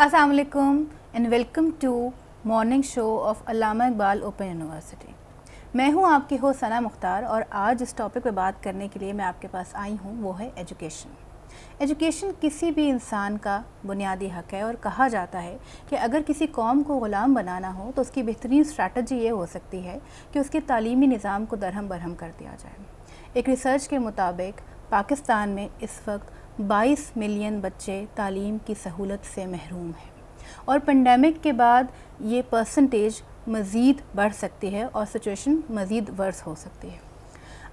अस्सलाम वालेकुम and welcome to morning show of Allama Iqbal Open University. मैं हूं आपकी हो सना मुख्तार और आज इस टॉपिक पे बात करने के लिए मैं आपके पास आई हूं, वो है एजुकेशन। एजुकेशन किसी भी इंसान का बुनियादी हक है और कहा जाता है कि अगर किसी कौम को ग़ुलाम बनाना हो तो उसकी बेहतरीन स्ट्रैटेजी ये हो सकती है कि उसके तालीमी निज़ाम को दरहम बरहम कर दिया जाए। एक रिसर्च के मुताबिक पाकिस्तान में इस वक्त 22 मिलियन बच्चे तालीम की सहूलत से महरूम हैं और पेंडेमिक के बाद ये परसेंटेज मज़ीद बढ़ सकती है और सिचुएशन मज़ीद वर्स हो सकती है।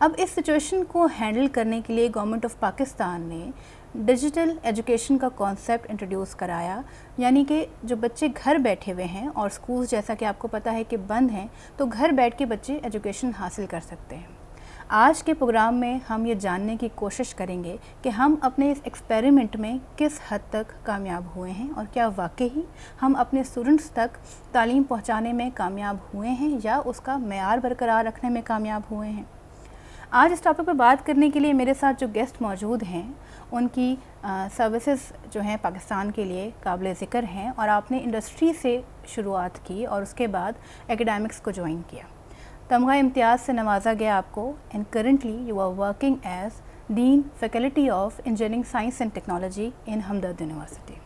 अब इस सिचुएशन को हैंडल करने के लिए गवर्नमेंट ऑफ पाकिस्तान ने डिजिटल एजुकेशन का कॉन्सेप्ट इंट्रोड्यूस कराया, यानी कि जो बच्चे घर बैठे हुए हैं और स्कूल जैसा कि आपको पता है कि बंद हैं, तो घर बैठ के बच्चे एजुकेशन हासिल कर सकते हैं। आज के प्रोग्राम में हम ये जानने की कोशिश करेंगे कि हम अपने इस एक्सपेरिमेंट में किस हद तक कामयाब हुए हैं और क्या वाकई हम अपने स्टूडेंट्स तक तालीम पहुंचाने में कामयाब हुए हैं या उसका मेयार बरकरार रखने में कामयाब हुए हैं। आज इस टॉपिक पर बात करने के लिए मेरे साथ जो गेस्ट मौजूद हैं उनकी सर्विसेज जो हैं पाकिस्तान के लिए काबिल ज़िक्र हैं और आपने इंडस्ट्री से शुरुआत की और उसके बाद एकेडमिक्स को ज्वाइन किया। तमगा इम्तियाज़ से नवाजा गया आपको and currently you are working as dean faculty of engineering science and technology in Hamdard university.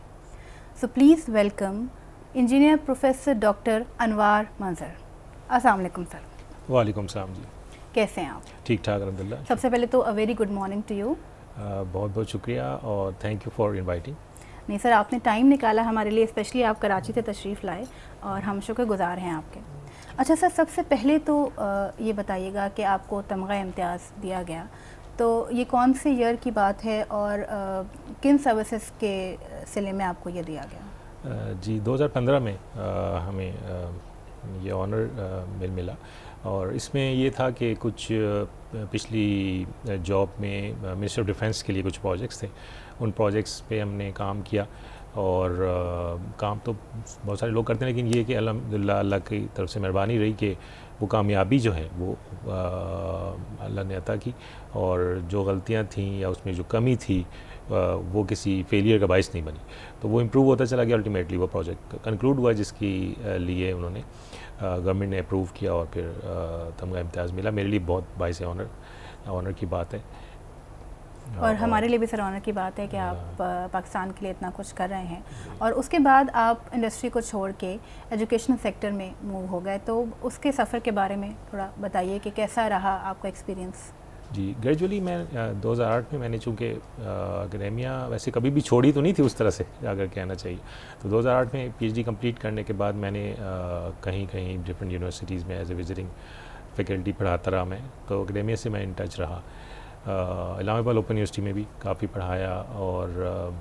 So please welcome engineer professor doctor Anwar Manzar. अस्सलाम वालेकुम सर। वालेकुम सलाम जी, कैसे हैं आप? ठीक ठाक अल्हम्दुलिल्लाह। सबसे पहले तो a very good morning to you. बहुत बहुत शुक्रिया और थैंक यू फॉर इनवाइटिंग। नहीं सर, आपने टाइम निकाला हमारे लिए, स्पेशली आप कराची से तशरीफ़ लाए और हम शुक्रगुज़ार हैं आपके। अच्छा सर, सबसे पहले तो ये बताइएगा कि आपको तमगा इम्तियाज़ दिया गया तो ये कौन से ईयर की बात है और किन सर्विसेज के सिले में आपको ये दिया गया? जी 2015 में हमें ये ऑनर मिला और इसमें ये था कि कुछ पिछली जॉब में मिनिस्टर ऑफ डिफेंस के लिए कुछ प्रोजेक्ट्स थे, उन प्रोजेक्ट्स पे हमने काम किया और काम तो बहुत सारे लोग करते हैं, लेकिन ये कि अल्हम्दुलिल्लाह अल्लाह की तरफ से मेहरबानी रही कि वो कामयाबी जो है वो अल्लाह ने अता की और जो गलतियां थीं या उसमें जो कमी थी वो किसी फेलियर का बाइस नहीं बनी, तो वो इम्प्रूव होता चला गया। अल्टीमेटली वो प्रोजेक्ट कंक्लूड हुआ जिसकी लिए उन्होंने गवर्नमेंट ने अप्रूव किया और फिर तमगा इम्तियाज़ मिला। मेरे लिए बहुत बाइस ऑनर की बात है और हमारे लिए भी सर ऑनर की बात है कि आप पाकिस्तान के लिए इतना कुछ कर रहे हैं और उसके बाद आप इंडस्ट्री को छोड़ के एजुकेशन सेक्टर में मूव हो गए, तो उसके सफ़र के बारे में थोड़ा बताइए कि कैसा रहा आपका एक्सपीरियंस? जी ग्रेजुअली मैं 2008 में मैंने चूँकि एकेडेमिया वैसे कभी भी छोड़ी तो नहीं थी उस तरह से अगर कहना चाहिए, तो 2008 में पीएचडी कंप्लीट करने के बाद मैंने कहीं कहीं डिफरेंट यूनिवर्सिटीज़ में एज ए विजिटिंग फैकल्टी पढ़ाता रहा मैं, तो एकेडेमिया से मैं इन टच रहा। अल्लामा इकबाल ओपन यूनिवर्सिटी में भी काफ़ी पढ़ाया और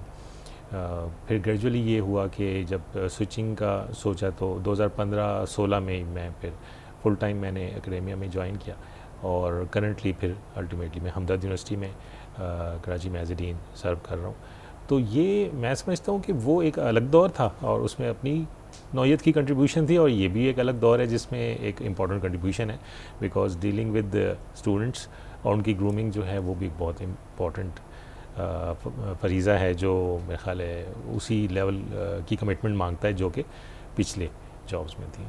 फिर ग्रेजुअली ये हुआ कि जब स्विचिंग का सोचा तो 2015-16 में ही मैं फिर फुल टाइम मैंने एकेडेमिया में ज्वाइन किया और करंटली फिर अल्टीमेटली मैं हमदर्द यूनिवर्सिटी में कराची में एज ए डीन सर्व कर रहा हूँ। तो ये मैं समझता हूँ कि वो एक अलग दौर था और उसमें अपनी नौयत की कंट्रीब्यूशन थी और ये भी एक अलग दौर है जिसमें एक इम्पॉर्टेंट कंट्रीब्यूशन है, बिकॉज डीलिंग विद स्टूडेंट्स और उनकी ग्रूमिंग जो है वो भी बहुत इम्पॉर्टेंट फरीज़ा है जो मेरे ख्याल है उसी लेवल की कमिटमेंट मांगता है जो कि पिछले जॉब्स में थी।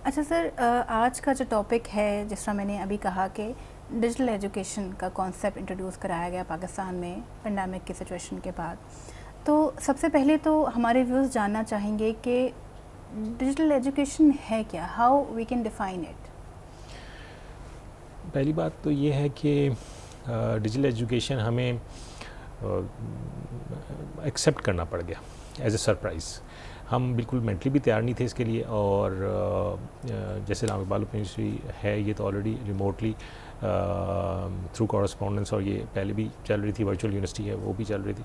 अच्छा सर, आज का जो टॉपिक है, जिस तरह मैंने अभी कहा कि डिजिटल एजुकेशन का कॉन्सेप्ट इंट्रोड्यूस कराया गया पाकिस्तान में पेंडेमिक की सिचुएशन के बाद, तो सबसे पहले तो हमारे व्यूज़ जानना चाहेंगे कि डिजिटल एजुकेशन है क्या, how we can define it? पहली बात तो ये है कि डिजिटल एजुकेशन हमें एक्सेप्ट करना पड़ गया एज ए सरप्राइज़। हम बिल्कुल मेंटली भी तैयार नहीं थे इसके लिए और जैसे अल्लामा इकबाल ओपन यूनिवर्सिटी है ये तो ऑलरेडी रिमोटली थ्रू कॉरस्पॉन्डेंस और ये पहले भी चल रही थी, वर्चुअल यूनिवर्सिटी है वो भी चल रही थी,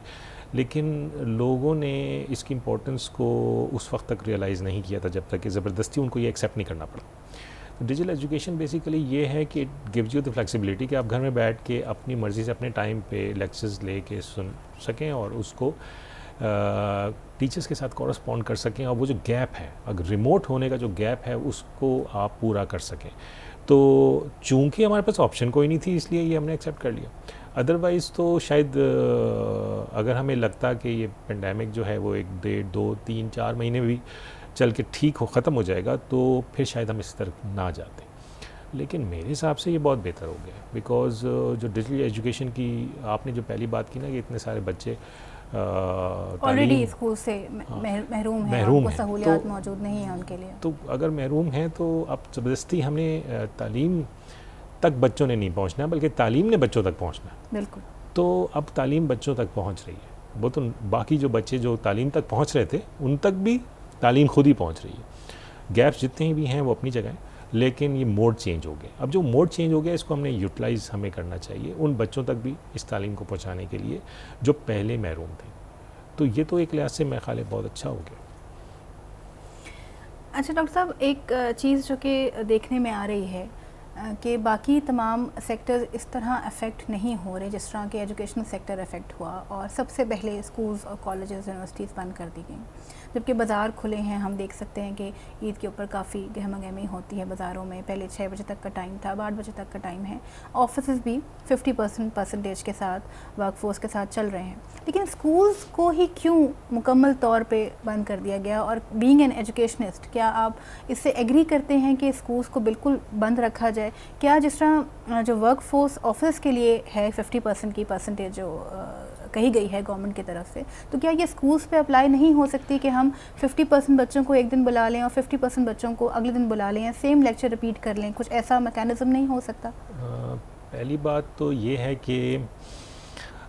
लेकिन लोगों ने इसकी इम्पोर्टेंस को उस वक्त तक रियलाइज़ नहीं किया था जब तक कि ज़बरदस्ती उनको ये एक्सेप्ट नहीं करना पड़ा। तो डिजिटल एजुकेशन बेसिकली ये है कि it gives you the flexibility कि आप घर में बैठ के अपनी मर्ज़ी से अपने टाइम पे लेक्चर्स ले के सुन सकें और उसको टीचर्स के साथ कॉरस्पॉन्ड कर सकें और वो जो गैप है, अगर रिमोट होने का जो गैप है उसको आप पूरा कर सकें। तो चूंकि हमारे पास ऑप्शन कोई नहीं थी इसलिए ये हमने एक्सेप्ट कर लिया। अदरवाइज़ तो शायद अगर हमें लगता कि ये पेंडेमिक जो है वो 1 डेढ़ 2 3 4 महीने भी चल के ठीक हो ख़त्म हो जाएगा तो फिर शायद हम इस तरफ ना जाते। लेकिन मेरे हिसाब से ये बहुत बेहतर हो गया, बिकॉज़ जो डिजिटल एजुकेशन की आपने जो पहली बात की ना कि इतने सारे बच्चे ऑलरेडी स्कूल से महरूम हैं, उनको सहूलियात मौजूद नहीं है उनके लिए। तो अगर महरूम हैं तो अब ज़बरदस्ती हमने तालीम तक बच्चों ने नहीं पहुंचना, बल्कि तालीम ने बच्चों तक पहुंचना। बिल्कुल। तो अब तालीम बच्चों तक पहुंच रही है, वो तो बाकी जो बच्चे जो तालीम तक पहुंच रहे थे उन तक भी तालीम खुद ही पहुंच रही है। गैप्स जितने भी हैं वो अपनी जगह, लेकिन ये मोड चेंज हो गया। अब जो मोड चेंज हो गया इसको हमने यूटिलाइज़ हमें करना चाहिए उन बच्चों तक भी इस तालीम को पहुँचाने के लिए जो पहले महरूम थे। तो ये तो एक लिहाज से मेरे ख्याल बहुत अच्छा हो गया। अच्छा डॉक्टर साहब, एक चीज़ जो कि देखने में आ रही है कि बाकी तमाम सेक्टर इस तरह अफेक्ट नहीं हो रहे जिस तरह के एजुकेशनल सेक्टर अफेक्ट हुआ, और सबसे पहले स्कूल्स और कॉलेजेस यूनिवर्सिटीज़ बंद कर दी गई, जबकि बाज़ार खुले हैं। हम देख सकते हैं कि ईद के ऊपर काफ़ी गहमा गहमी होती है बाज़ारों में। पहले 6 बजे तक का टाइम था, अब 8 बजे तक का टाइम है। ऑफिस भी 50% के साथ वर्कफोर्स के साथ चल रहे हैं, लेकिन स्कूल्स को ही क्यों मुकम्मल तौर पे बंद कर दिया गया? और बीइंग एन एजुकेशनिस्ट, क्या आप इससे एग्री करते हैं कि स्कूल्स को बिल्कुल बंद रखा जाए? क्या जिस तरह जो वर्कफोर्स ऑफिस के लिए है 50% की परसेंटेज जो कही गई है गवर्नमेंट की तरफ से, तो क्या ये स्कूल्स पे अप्लाई नहीं हो सकती कि हम 50% बच्चों को एक दिन बुला लें और 50% बच्चों को अगले दिन बुला लें, या सेम लेक्चर रिपीट कर लें? कुछ ऐसा मैकेनिज्म नहीं हो सकता? पहली बात तो ये है कि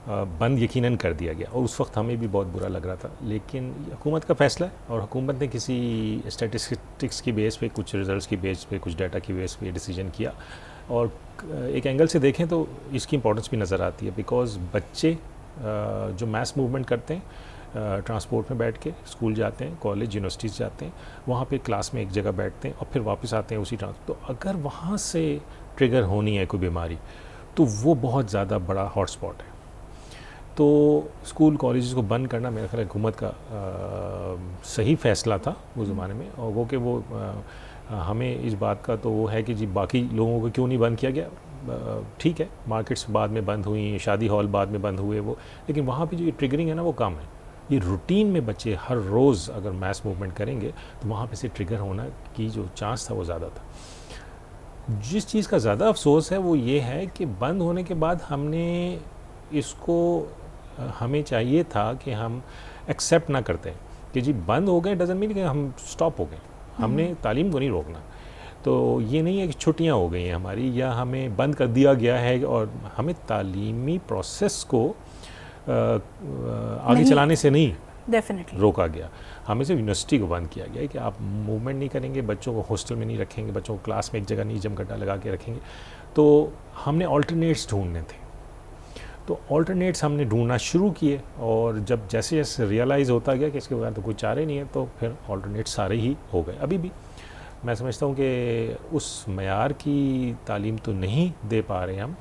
बंद यकीनन कर दिया गया और उस वक्त हमें भी बहुत बुरा लग रहा था, लेकिन हुकूमत का फ़ैसला है और हुकूमत ने किसी स्टैटिस्टिक्स की बेस पे, कुछ रिजल्ट्स की बेस पे, कुछ डाटा की बेस पे डिसीजन किया। और एक एंगल से देखें तो इसकी इंपॉर्टेंस भी नज़र आती है, बिकॉज़ बच्चे जो मैस मूवमेंट करते हैं, ट्रांसपोर्ट में बैठ के स्कूल जाते हैं, कॉलेज यूनिवर्सिटीज़ जाते हैं, वहाँ पे क्लास में एक जगह बैठते हैं और फिर वापस आते हैं उसी तो अगर वहाँ से ट्रिगर होनी है कोई बीमारी तो वो बहुत ज़्यादा बड़ा हॉटस्पॉट है। तो स्कूल कॉलेजेस को बंद करना मेरे ख्याल हुकूमत का सही फ़ैसला था उस ज़माने में। और वो कि वो हमें इस बात का तो वो है कि जी बाकी लोगों को क्यों नहीं बंद किया गया, ठीक है, मार्केट्स बाद में बंद हुई, शादी हॉल बाद में बंद हुए वो, लेकिन वहाँ पे जो ये ट्रिगरिंग है ना वो कम है। ये रूटीन में बच्चे हर रोज़ अगर मैस मूवमेंट करेंगे तो वहाँ पे से ट्रिगर होना की जो चांस था वो ज़्यादा था। जिस चीज़ का ज़्यादा अफसोस है वो ये है कि बंद होने के बाद हमने इसको, हमें चाहिए था कि हम एक्सेप्ट ना करते कि जी बंद हो गए डजंट मीन कि हम स्टॉप हो गए, हमने तालीम को नहीं रोकना। तो ये नहीं है कि छुट्टियां हो गई हैं हमारी या हमें बंद कर दिया गया है, और हमें तालीमी प्रोसेस को आगे चलाने से नहीं डेफिनेटली रोका गया। हमें सिर्फ यूनिवर्सिटी को बंद किया गया है कि आप मूवमेंट नहीं करेंगे, बच्चों को हॉस्टल में नहीं रखेंगे, बच्चों को क्लास में एक जगह नहीं जमघटा लगा के रखेंगे। तो हमने ऑल्टरनेट्स ढूंढने थे, तो ऑल्टरनेट्स हमने ढूंढना शुरू किए, और जब जैसे जैसे रियलाइज़ होता गया कि इसके बगैर तो कोई चारे नहीं है, तो फिर ऑल्टरनेट्स सारे ही हो गए। अभी भी मैं समझता हूँ कि उस मयार की तालीम तो नहीं दे पा रहे हम,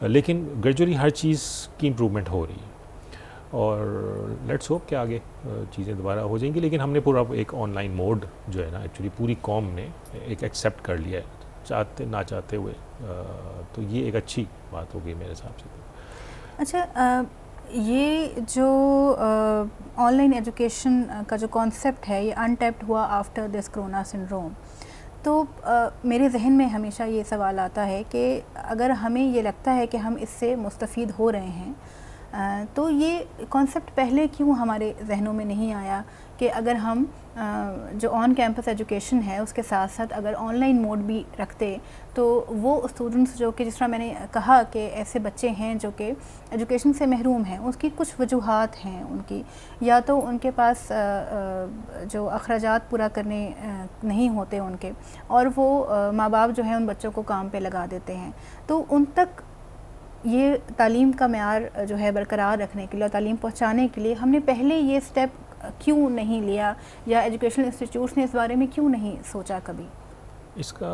लेकिन ग्रेजुअली हर चीज़ की इम्प्रूवमेंट हो रही है और लेट्स होप कि आगे चीज़ें दोबारा हो जाएंगी। लेकिन हमने पूरा एक ऑनलाइन मोड जो है ना एक्चुअली पूरी कौम ने एक एक्सेप्ट कर लिया है, चाहते ना चाहते हुए। तो ये एक अच्छी बात हो गई मेरे हिसाब से। अच्छा, ये जो ऑनलाइन एजुकेशन का जो कॉन्सेप्ट है ये अनटैप्ड हुआ आफ्टर दिस कोरोना सिंड्रोम, तो मेरे जहन में हमेशा ये सवाल आता है कि अगर हमें ये लगता है कि हम इससे मुस्तफ़ीद हो रहे हैं, तो ये कॉन्सेप्ट पहले क्यों हमारे जहनों में नहीं आया कि अगर हम जो ऑन कैंपस एजुकेशन है उसके साथ साथ अगर ऑनलाइन मोड भी रखते तो वो स्टूडेंट्स जो कि जिस तरह मैंने कहा कि ऐसे बच्चे हैं जो कि एजुकेशन से महरूम हैं, उसकी कुछ वजूहात हैं उनकी, या तो उनके पास जो अखराजात पूरा करने नहीं होते उनके, और वो माँ बाप जो हैं उन बच्चों को काम पे लगा देते हैं। तो उन तक ये तालीम का मेयार जो है बरकरार रखने के लिए और तालीम पहुँचाने के लिए हमने पहले ये स्टेप क्यों नहीं लिया, या एजुकेशनल इंस्टीट्यूट्स ने इस बारे में क्यों नहीं सोचा कभी? इसका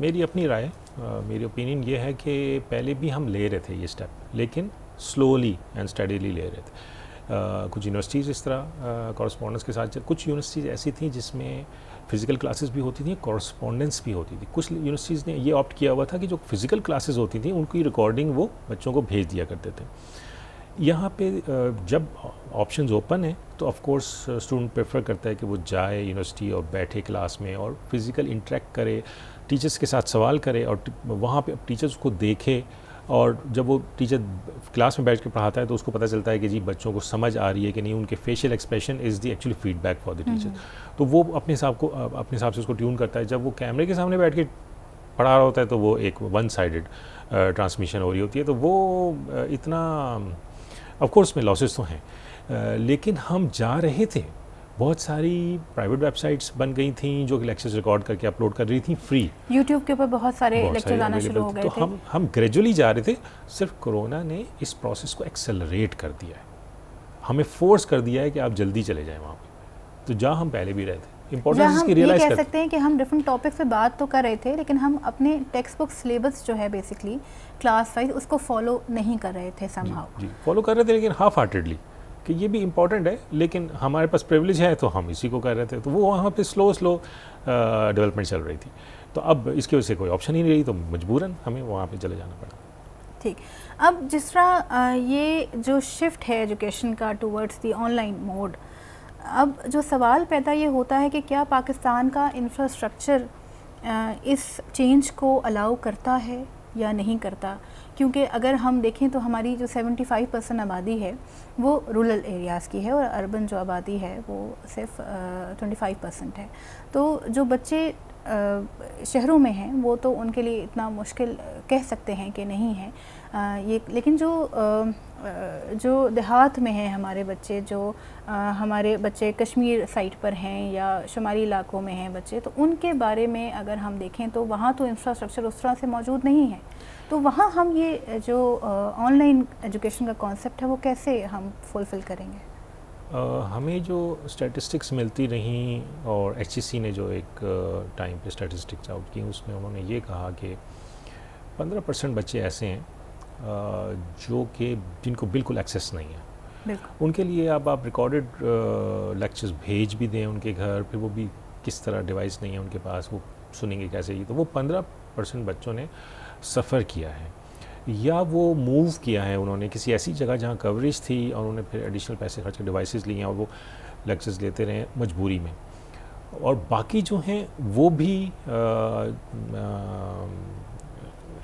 मेरी अपनी राय, मेरी ओपिनियन ये है कि पहले भी हम ले रहे थे ये स्टेप, लेकिन स्लोली एंड स्टडीली ले रहे थे। कुछ यूनिवर्सिटीज़ इस तरह कॉरस्पॉन्डेंस के साथ, कुछ यूनिवर्सिटीज़ ऐसी थी जिसमें फ़िज़िकल क्लासेस भी होती थी, कॉरस्पॉन्डेंस भी होती थी। कुछ यूनिवर्सिटीज़ ने ये ऑप्ट किया हुआ था कि जो फ़िज़िकल क्लासेस होती थी उनकी रिकॉर्डिंग वो बच्चों को भेज दिया करते थे। यहाँ पे जब ऑप्शंस ओपन है तो ऑफ कोर्स स्टूडेंट प्रेफर करता है कि वो जाए यूनिवर्सिटी और बैठे क्लास में और फिज़िकल इंटरेक्ट करे, टीचर्स के साथ सवाल करे और वहाँ पे टीचर्स को देखे, और जब वो टीचर क्लास में बैठ के पढ़ाता है तो उसको पता चलता है कि जी बच्चों को समझ आ रही है कि नहीं, उनके facial expression is the actually feedback for the teacher. तो वो अपने हिसाब से उसको ट्यून करता है। जब वो कैमरे के सामने बैठ के पढ़ा रहा होता है तो वो एक वन साइडेड ट्रांसमिशन हो रही होती है, तो वो इतना ऑफ कोर्स में लॉसेस तो हैं, लेकिन हम जा रहे थे। बहुत सारी प्राइवेट वेबसाइट्स बन गई थी जो कि लेक्चर्स रिकॉर्ड करके अपलोड कर रही थी फ्री। यूट्यूब के ऊपर बहुत सारे लेक्चर आना शुरू हो गए तो थे। हम ग्रेजुअली जा रहे थे। सिर्फ कोरोना ने इस प्रोसेस को एक्सेलरेट कर दिया है, हमें फोर्स कर दिया है कि आप जल्दी चले जाएं वहाँ पे। तो जहाँ हम पहले भी रहे थे, इंपॉर्टेंस इसकी रियलाइज कह सकते हैं कि हम डिफरेंट टॉपिक्स पे बात तो कर रहे थे, लेकिन हम अपने टेक्स्ट बुक सिलेबस जो है बेसिकली क्लास वाइज उसको फॉलो नहीं कर रहे थे समहाउ। जी फॉलो कर रहे थे, लेकिन हाफ हार्टेडली कि ये भी इम्पॉर्टेंट है, लेकिन हमारे पास प्रिविलेज है तो हम इसी को कर रहे थे। तो वो वहाँ पे स्लो डेवलपमेंट चल रही थी। तो अब इसकी वजह से कोई ऑप्शन ही नहीं रही, तो मजबूरन हमें वहाँ पे चले जाना पड़ा। ठीक, अब जिस तरह ये जो शिफ्ट है एजुकेशन का टूवर्ड्स दी ऑनलाइन मोड, अब जो सवाल पैदा ये होता है कि क्या पाकिस्तान का इंफ्रास्ट्रक्चर इस चेंज को अलाउ करता है या नहीं करता। क्योंकि अगर हम देखें तो हमारी जो 75% आबादी है वो रूरल एरियाज़ की है और अर्बन जो आबादी है वो सिर्फ 25% है। तो जो बच्चे शहरों में हैं वो तो उनके लिए इतना मुश्किल कह सकते हैं कि नहीं है ये, लेकिन जो देहात में हैं हमारे बच्चे, जो हमारे बच्चे कश्मीर साइड पर हैं या शुमाली इलाकों में हैं बच्चे, तो उनके बारे में अगर हम देखें तो वहाँ तो इंफ्रास्ट्रक्चर उस तरह से मौजूद नहीं है। तो वहाँ हम ये जो ऑनलाइन एजुकेशन का कॉन्सेप्ट है वो कैसे हम फुलफ़िल करेंगे? हमें जो स्टैटिस्टिक्स मिलती रहीं और HEC ने जो एक टाइम पे स्टैटिस्टिक्स आउट की, उसमें उन्होंने ये कहा कि 15% बच्चे ऐसे हैं जो कि जिनको बिल्कुल एक्सेस नहीं है। उनके लिए अब आप रिकॉर्डेड लेक्चर्स भेज भी दें उनके घर, फिर वो भी किस तरह डिवाइस नहीं है उनके पास, वो सुनेंगे कैसे। ये तो वो 15% बच्चों ने सफ़र किया है, या वो मूव किया है उन्होंने किसी ऐसी जगह जहाँ कवरेज थी और उन्होंने फिर एडिशनल पैसे खर्च कर डिवाइसेस लिए और वो लेक्चर्स लेते रहे मजबूरी में। और बाकी जो हैं वो भी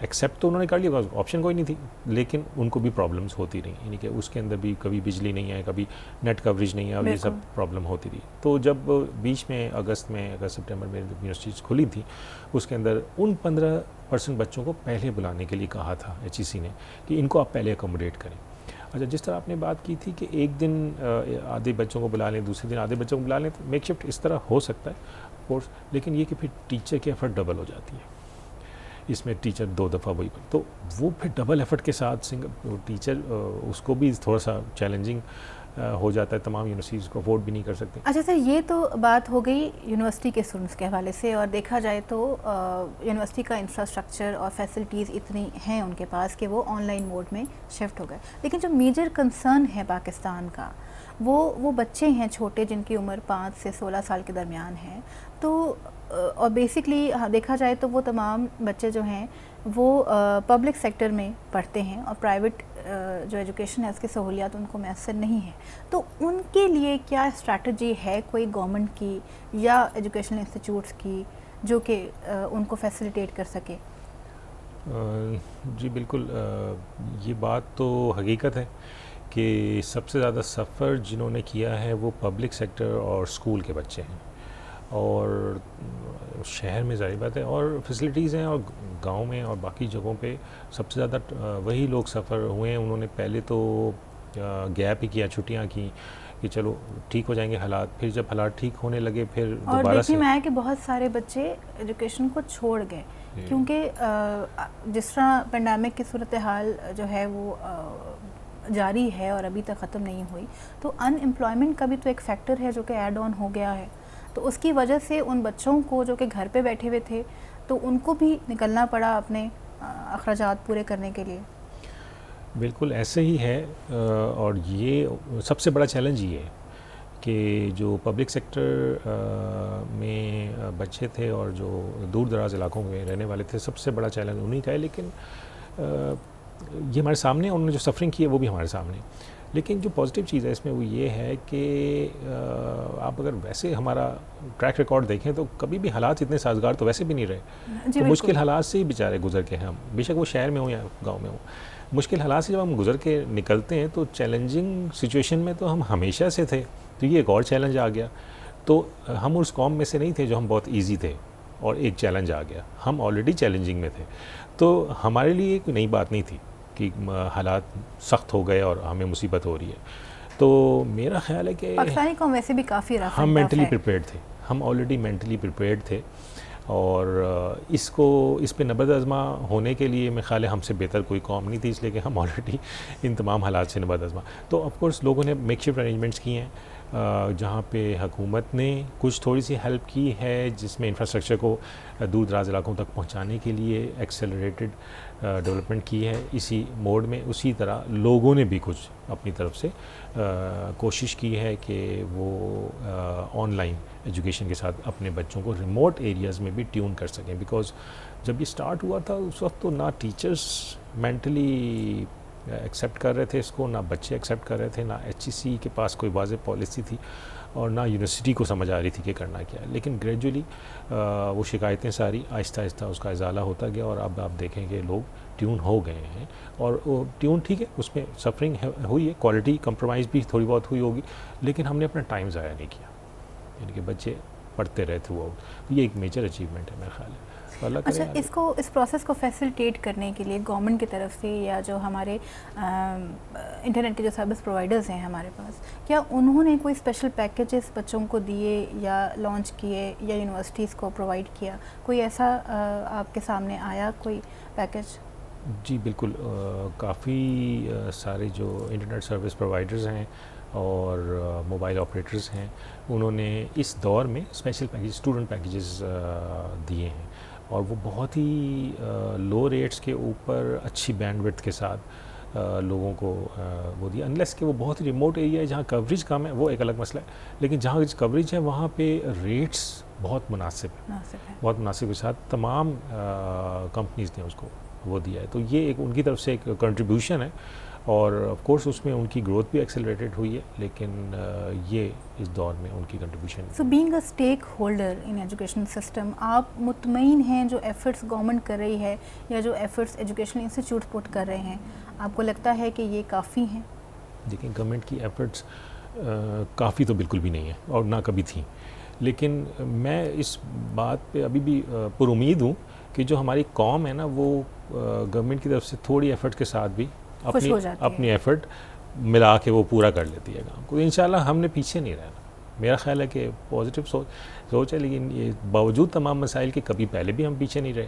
एक्सेप्ट तो उन्होंने कर लिया, ऑप्शन कोई नहीं थी, लेकिन उनको भी प्रॉब्लम्स होती रही। यानी कि उसके अंदर भी कभी बिजली नहीं है, कभी नेट कवरेज नहीं है, और ये सब प्रॉब्लम होती रही। तो जब बीच में अगस्त सितंबर में यूनिवर्सिटीज़ खुली थी, उसके अंदर उन 15% बच्चों को पहले बुलाने के लिए कहा था HEC ने कि इनको आप पहले अकोमोडेट करें। अच्छा, जिस तरह आपने बात की थी कि एक दिन आधे बच्चों को बुला लें, दूसरे दिन आधे बच्चों को बुला लें, तो मेक शिफ्ट इस तरह हो सकता है कोर्स, लेकिन ये कि फिर टीचर की एफर्ट डबल हो जाती है। इसमें टीचर 2 दफ़ा वही, तो वो फिर डबल एफर्ट के साथ टीचर उसको भी थोड़ा सा चैलेंजिंग हो जाता है, तमाम यूनिवर्सिटीज़ को अफोर्ड भी नहीं कर सकते। अच्छा सर, ये तो बात हो गई यूनिवर्सिटी के स्टूडेंट्स के हवाले से, और देखा जाए तो यूनिवर्सिटी का इंफ्रास्ट्रक्चर और फैसिलिटीज़ इतनी हैं उनके पास कि वो ऑनलाइन मोड में शिफ्ट हो गए। लेकिन जो मेजर कंसर्न है पाकिस्तान का वो बच्चे हैं छोटे जिनकी उम्र 5 से 16 साल के दरमियान है। तो और बेसिकली देखा जाए तो वो तमाम बच्चे जो हैं वो पब्लिक सेक्टर में पढ़ते हैं और प्राइवेट जो एजुकेशन है उसकी सहूलियात उनको मैसर नहीं है। तो उनके लिए क्या स्ट्रैटेजी है कोई गवर्नमेंट की या एजुकेशनल इंस्टीट्यूट्स की जो कि उनको फैसिलिटेट कर सके? जी बिल्कुल, ये बात तो हकीकत है कि सबसे ज़्यादा सफ़र जिन्होंने किया है वो पब्लिक सेक्टर और स्कूल के बच्चे हैं, और शहर में ज़ाहिर बात है और फैसिलिटीज़ हैं, और गांव में और बाकी जगहों पे सबसे ज़्यादा वही लोग सफ़र हुए हैं। उन्होंने पहले तो गैप ही किया, छुट्टियां की कि चलो ठीक हो जाएंगे हालात, फिर जब हालात ठीक होने लगे फिर दोबारा से। और में आया कि बहुत सारे बच्चे एजुकेशन को छोड़ गए क्योंकि जिस तरह पेंडेमिक की सूरत हाल जो है वो जारी है और अभी तक ख़त्म नहीं हुई, तो अनएम्प्लॉयमेंट का भी तो एक फैक्टर है जो कि ऐड ऑन हो गया है। तो उसकी वजह से उन बच्चों को जो कि घर पे बैठे हुए थे तो उनको भी निकलना पड़ा अपने अखराजात पूरे करने के लिए। बिल्कुल ऐसे ही है, और ये सबसे बड़ा चैलेंज ये है कि जो पब्लिक सेक्टर में बच्चे थे और जो दूर दराज इलाकों में रहने वाले थे, सबसे बड़ा चैलेंज उन्हीं का है। लेकिन ये हमारे सामने, उन्होंने जो सफरिंग की है वो भी हमारे सामने। लेकिन जो पॉजिटिव चीज़ है इसमें वो ये है कि आप अगर वैसे हमारा ट्रैक रिकॉर्ड देखें तो कभी भी हालात इतने साजगार तो वैसे भी नहीं रहे। तो मुश्किल हालात से ही बेचारे गुजर के हैं हम, बेशक वो शहर में हो या गांव में हो। मुश्किल हालात से जब हम गुजर के निकलते हैं तो चैलेंजिंग सिचुएशन में तो हम हमेशा से थे, तो ये एक और चैलेंज आ गया। तो हम उस कौम में से नहीं थे जो हम बहुत ईजी थे और एक चैलेंज आ गया, हम ऑलरेडी चैलेंजिंग में थे। तो हमारे लिए कोई नई बात नहीं थी कि हालात सख्त हो गए और हमें मुसीबत हो रही है। तो मेरा ख्याल है कि पाकिस्तानी कौम वैसे भी काफ़ी रफ हम मेंटली प्रिपेयर्ड थे, हम ऑलरेडी मेंटली प्रिपेयर्ड थे। और इस पे नबज़ आज़मा होने के लिए मेरे ख्याल है हमसे बेहतर कोई कौम नहीं थी, इसलिए कि हम ऑलरेडी इन तमाम हालात से नबज़ आज़मा। तो ऑफ कोर्स लोगों ने मेकशिफ्ट अरेंजमेंट्स किए हैं, जहाँ पे हुकूमत ने कुछ थोड़ी सी हेल्प की है, जिसमें इंफ्रास्ट्रक्चर को दूर दराज इलाकों तक पहुँचाने के लिए एक्सेलरेटेड डेवलपमेंट की है इसी मोड में। उसी तरह लोगों ने भी कुछ अपनी तरफ से कोशिश की है कि वो ऑनलाइन एजुकेशन के साथ अपने बच्चों को रिमोट एरियाज़ में भी ट्यून कर सकें। बिकॉज़ जब ये स्टार्ट हुआ था उस वक्त तो ना टीचर्स मेंटली एक्सेप्ट कर रहे थे इसको, ना बच्चे एक्सेप्ट कर रहे थे, ना HEC के पास कोई वाज़ेह पॉलिसी थी और ना यूनिवर्सिटी को समझ आ रही थी कि करना क्या है। लेकिन ग्रेजुअली वो शिकायतें सारी आहिस्ता आहिस्ता उसका इजाला होता गया और अब आप देखेंगे लोग ट्यून हो गए हैं। और वो ट्यून ठीक है, उसमें सफरिंग हुई है, क्वालिटी कंप्रोमाइज़ भी थोड़ी बहुत हुई होगी, लेकिन हमने अपना टाइम ज़ाया नहीं किया, यानी कि बच्चे पढ़ते रहे थ्रू आउट। तो ये एक मेजर अचीवमेंट है मेरे ख्याल है। अच्छा, इस प्रोसेस को फैसिलिटेट करने के लिए गवर्नमेंट की तरफ से या जो हमारे इंटरनेट के जो सर्विस प्रोवाइडर्स हैं हमारे पास, क्या उन्होंने कोई स्पेशल पैकेजेस बच्चों को दिए या लॉन्च किए या यूनिवर्सिटीज़ को प्रोवाइड किया? कोई ऐसा आपके सामने आया कोई पैकेज? जी बिल्कुल, काफ़ी सारे जो इंटरनेट सर्विस प्रोवाइडर्स हैं और मोबाइल ऑपरेटर्स हैं, उन्होंने इस दौर में स्पेशल पैकेज, स्टूडेंट पैकेजेस दिए हैं और वो बहुत ही लो रेट्स के ऊपर अच्छी बैंडविड्थ के साथ लोगों को वो दिया। अनलेस कि वो बहुत ही रिमोट एरिया है जहाँ कवरेज कम है, वो एक अलग मसला है, लेकिन जहाँ कवरेज है वहाँ पे रेट्स बहुत मुनासिब है, बहुत मुनासिब के साथ तमाम कंपनीज़ ने उसको वो दिया है। तो ये एक उनकी तरफ से एक कंट्रीब्यूशन है और ऑफ कोर्स उसमें उनकी ग्रोथ भी एक्सेलरेटेड हुई है, लेकिन ये इस दौर में उनकी contribution. So being a stakeholder in education system, आप मुतमईन हैं जो एफर्ट्स गवर्नमेंट कर रही है या जो एफर्ट्स एजुकेशन इंस्टीट्यूट पुट कर रहे हैं, आपको लगता है कि ये काफ़ी हैं? देखिए, गवर्नमेंट की एफर्ट्स काफ़ी तो बिल्कुल भी नहीं है और ना कभी थी, लेकिन मैं इस बात पे अभी भी पुरुमीद हूँ कि जो हमारी कौम है ना, वो गवर्नमेंट की तरफ से थोड़ी एफर्ट के साथ भी अपनी एफर्ट मिला के वो पूरा कर लेती है काम को। इंशाल्लाह हमने पीछे नहीं रहना। मेरा ख्याल है कि पॉजिटिव सोच है, लेकिन ये बावजूद तमाम मसाइल के कभी पहले भी हम पीछे नहीं रहे,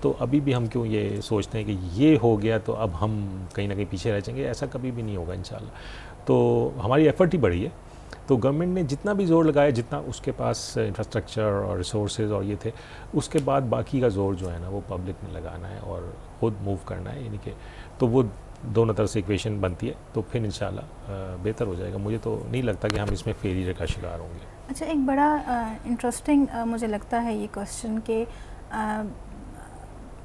तो अभी भी हम क्यों ये सोचते हैं कि ये हो गया तो अब हम कहीं ना कहीं पीछे रह जाएंगे? ऐसा कभी भी नहीं होगा इंशाल्लाह। तो हमारी एफ़र्ट ही बढ़ी है। तो गवर्नमेंट ने जितना भी ज़ोर लगाया, जितना उसके पास इंफ्रास्ट्रक्चर और रिसोर्सेज और ये थे, उसके बाद बाकी का ज़ोर जो है ना वो पब्लिक ने लगाना है और ख़ुद मूव करना है, यानी कि तो वो दोनों तरफ से इक्वेशन बनती है, तो फिर इंशाल्लाह बेहतर हो जाएगा। मुझे तो नहीं लगता कि हम इसमें फेलियर का शिकार होंगे। अच्छा, एक बड़ा इंटरेस्टिंग मुझे लगता है ये क्वेश्चन कि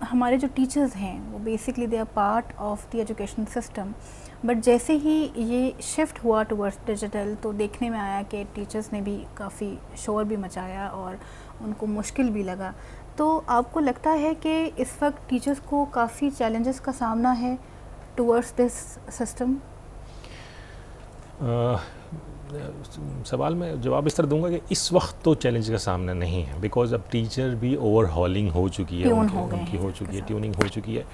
हमारे जो टीचर्स हैं वो basically they are part of the education system, but जैसे ही ये शिफ्ट हुआ टुवर्ड्स डिजिटल तो देखने में आया कि टीचर्स ने भी काफ़ी शोर भी मचाया और उनको मुश्किल भी लगा। तो आपको लगता है कि इस वक्त टीचर्स को काफ़ी चैलेंजेस का सामना है टुवर्ड्स दिस सिस्टम? सवाल में जवाब इस तरह दूंगा कि इस वक्त तो चैलेंज का सामना नहीं है, बिकॉज अब टीचर भी ओवरहॉलिंग हो चुकी है, उनकी हो चुकी है, ट्यूनिंग हो चुकी है।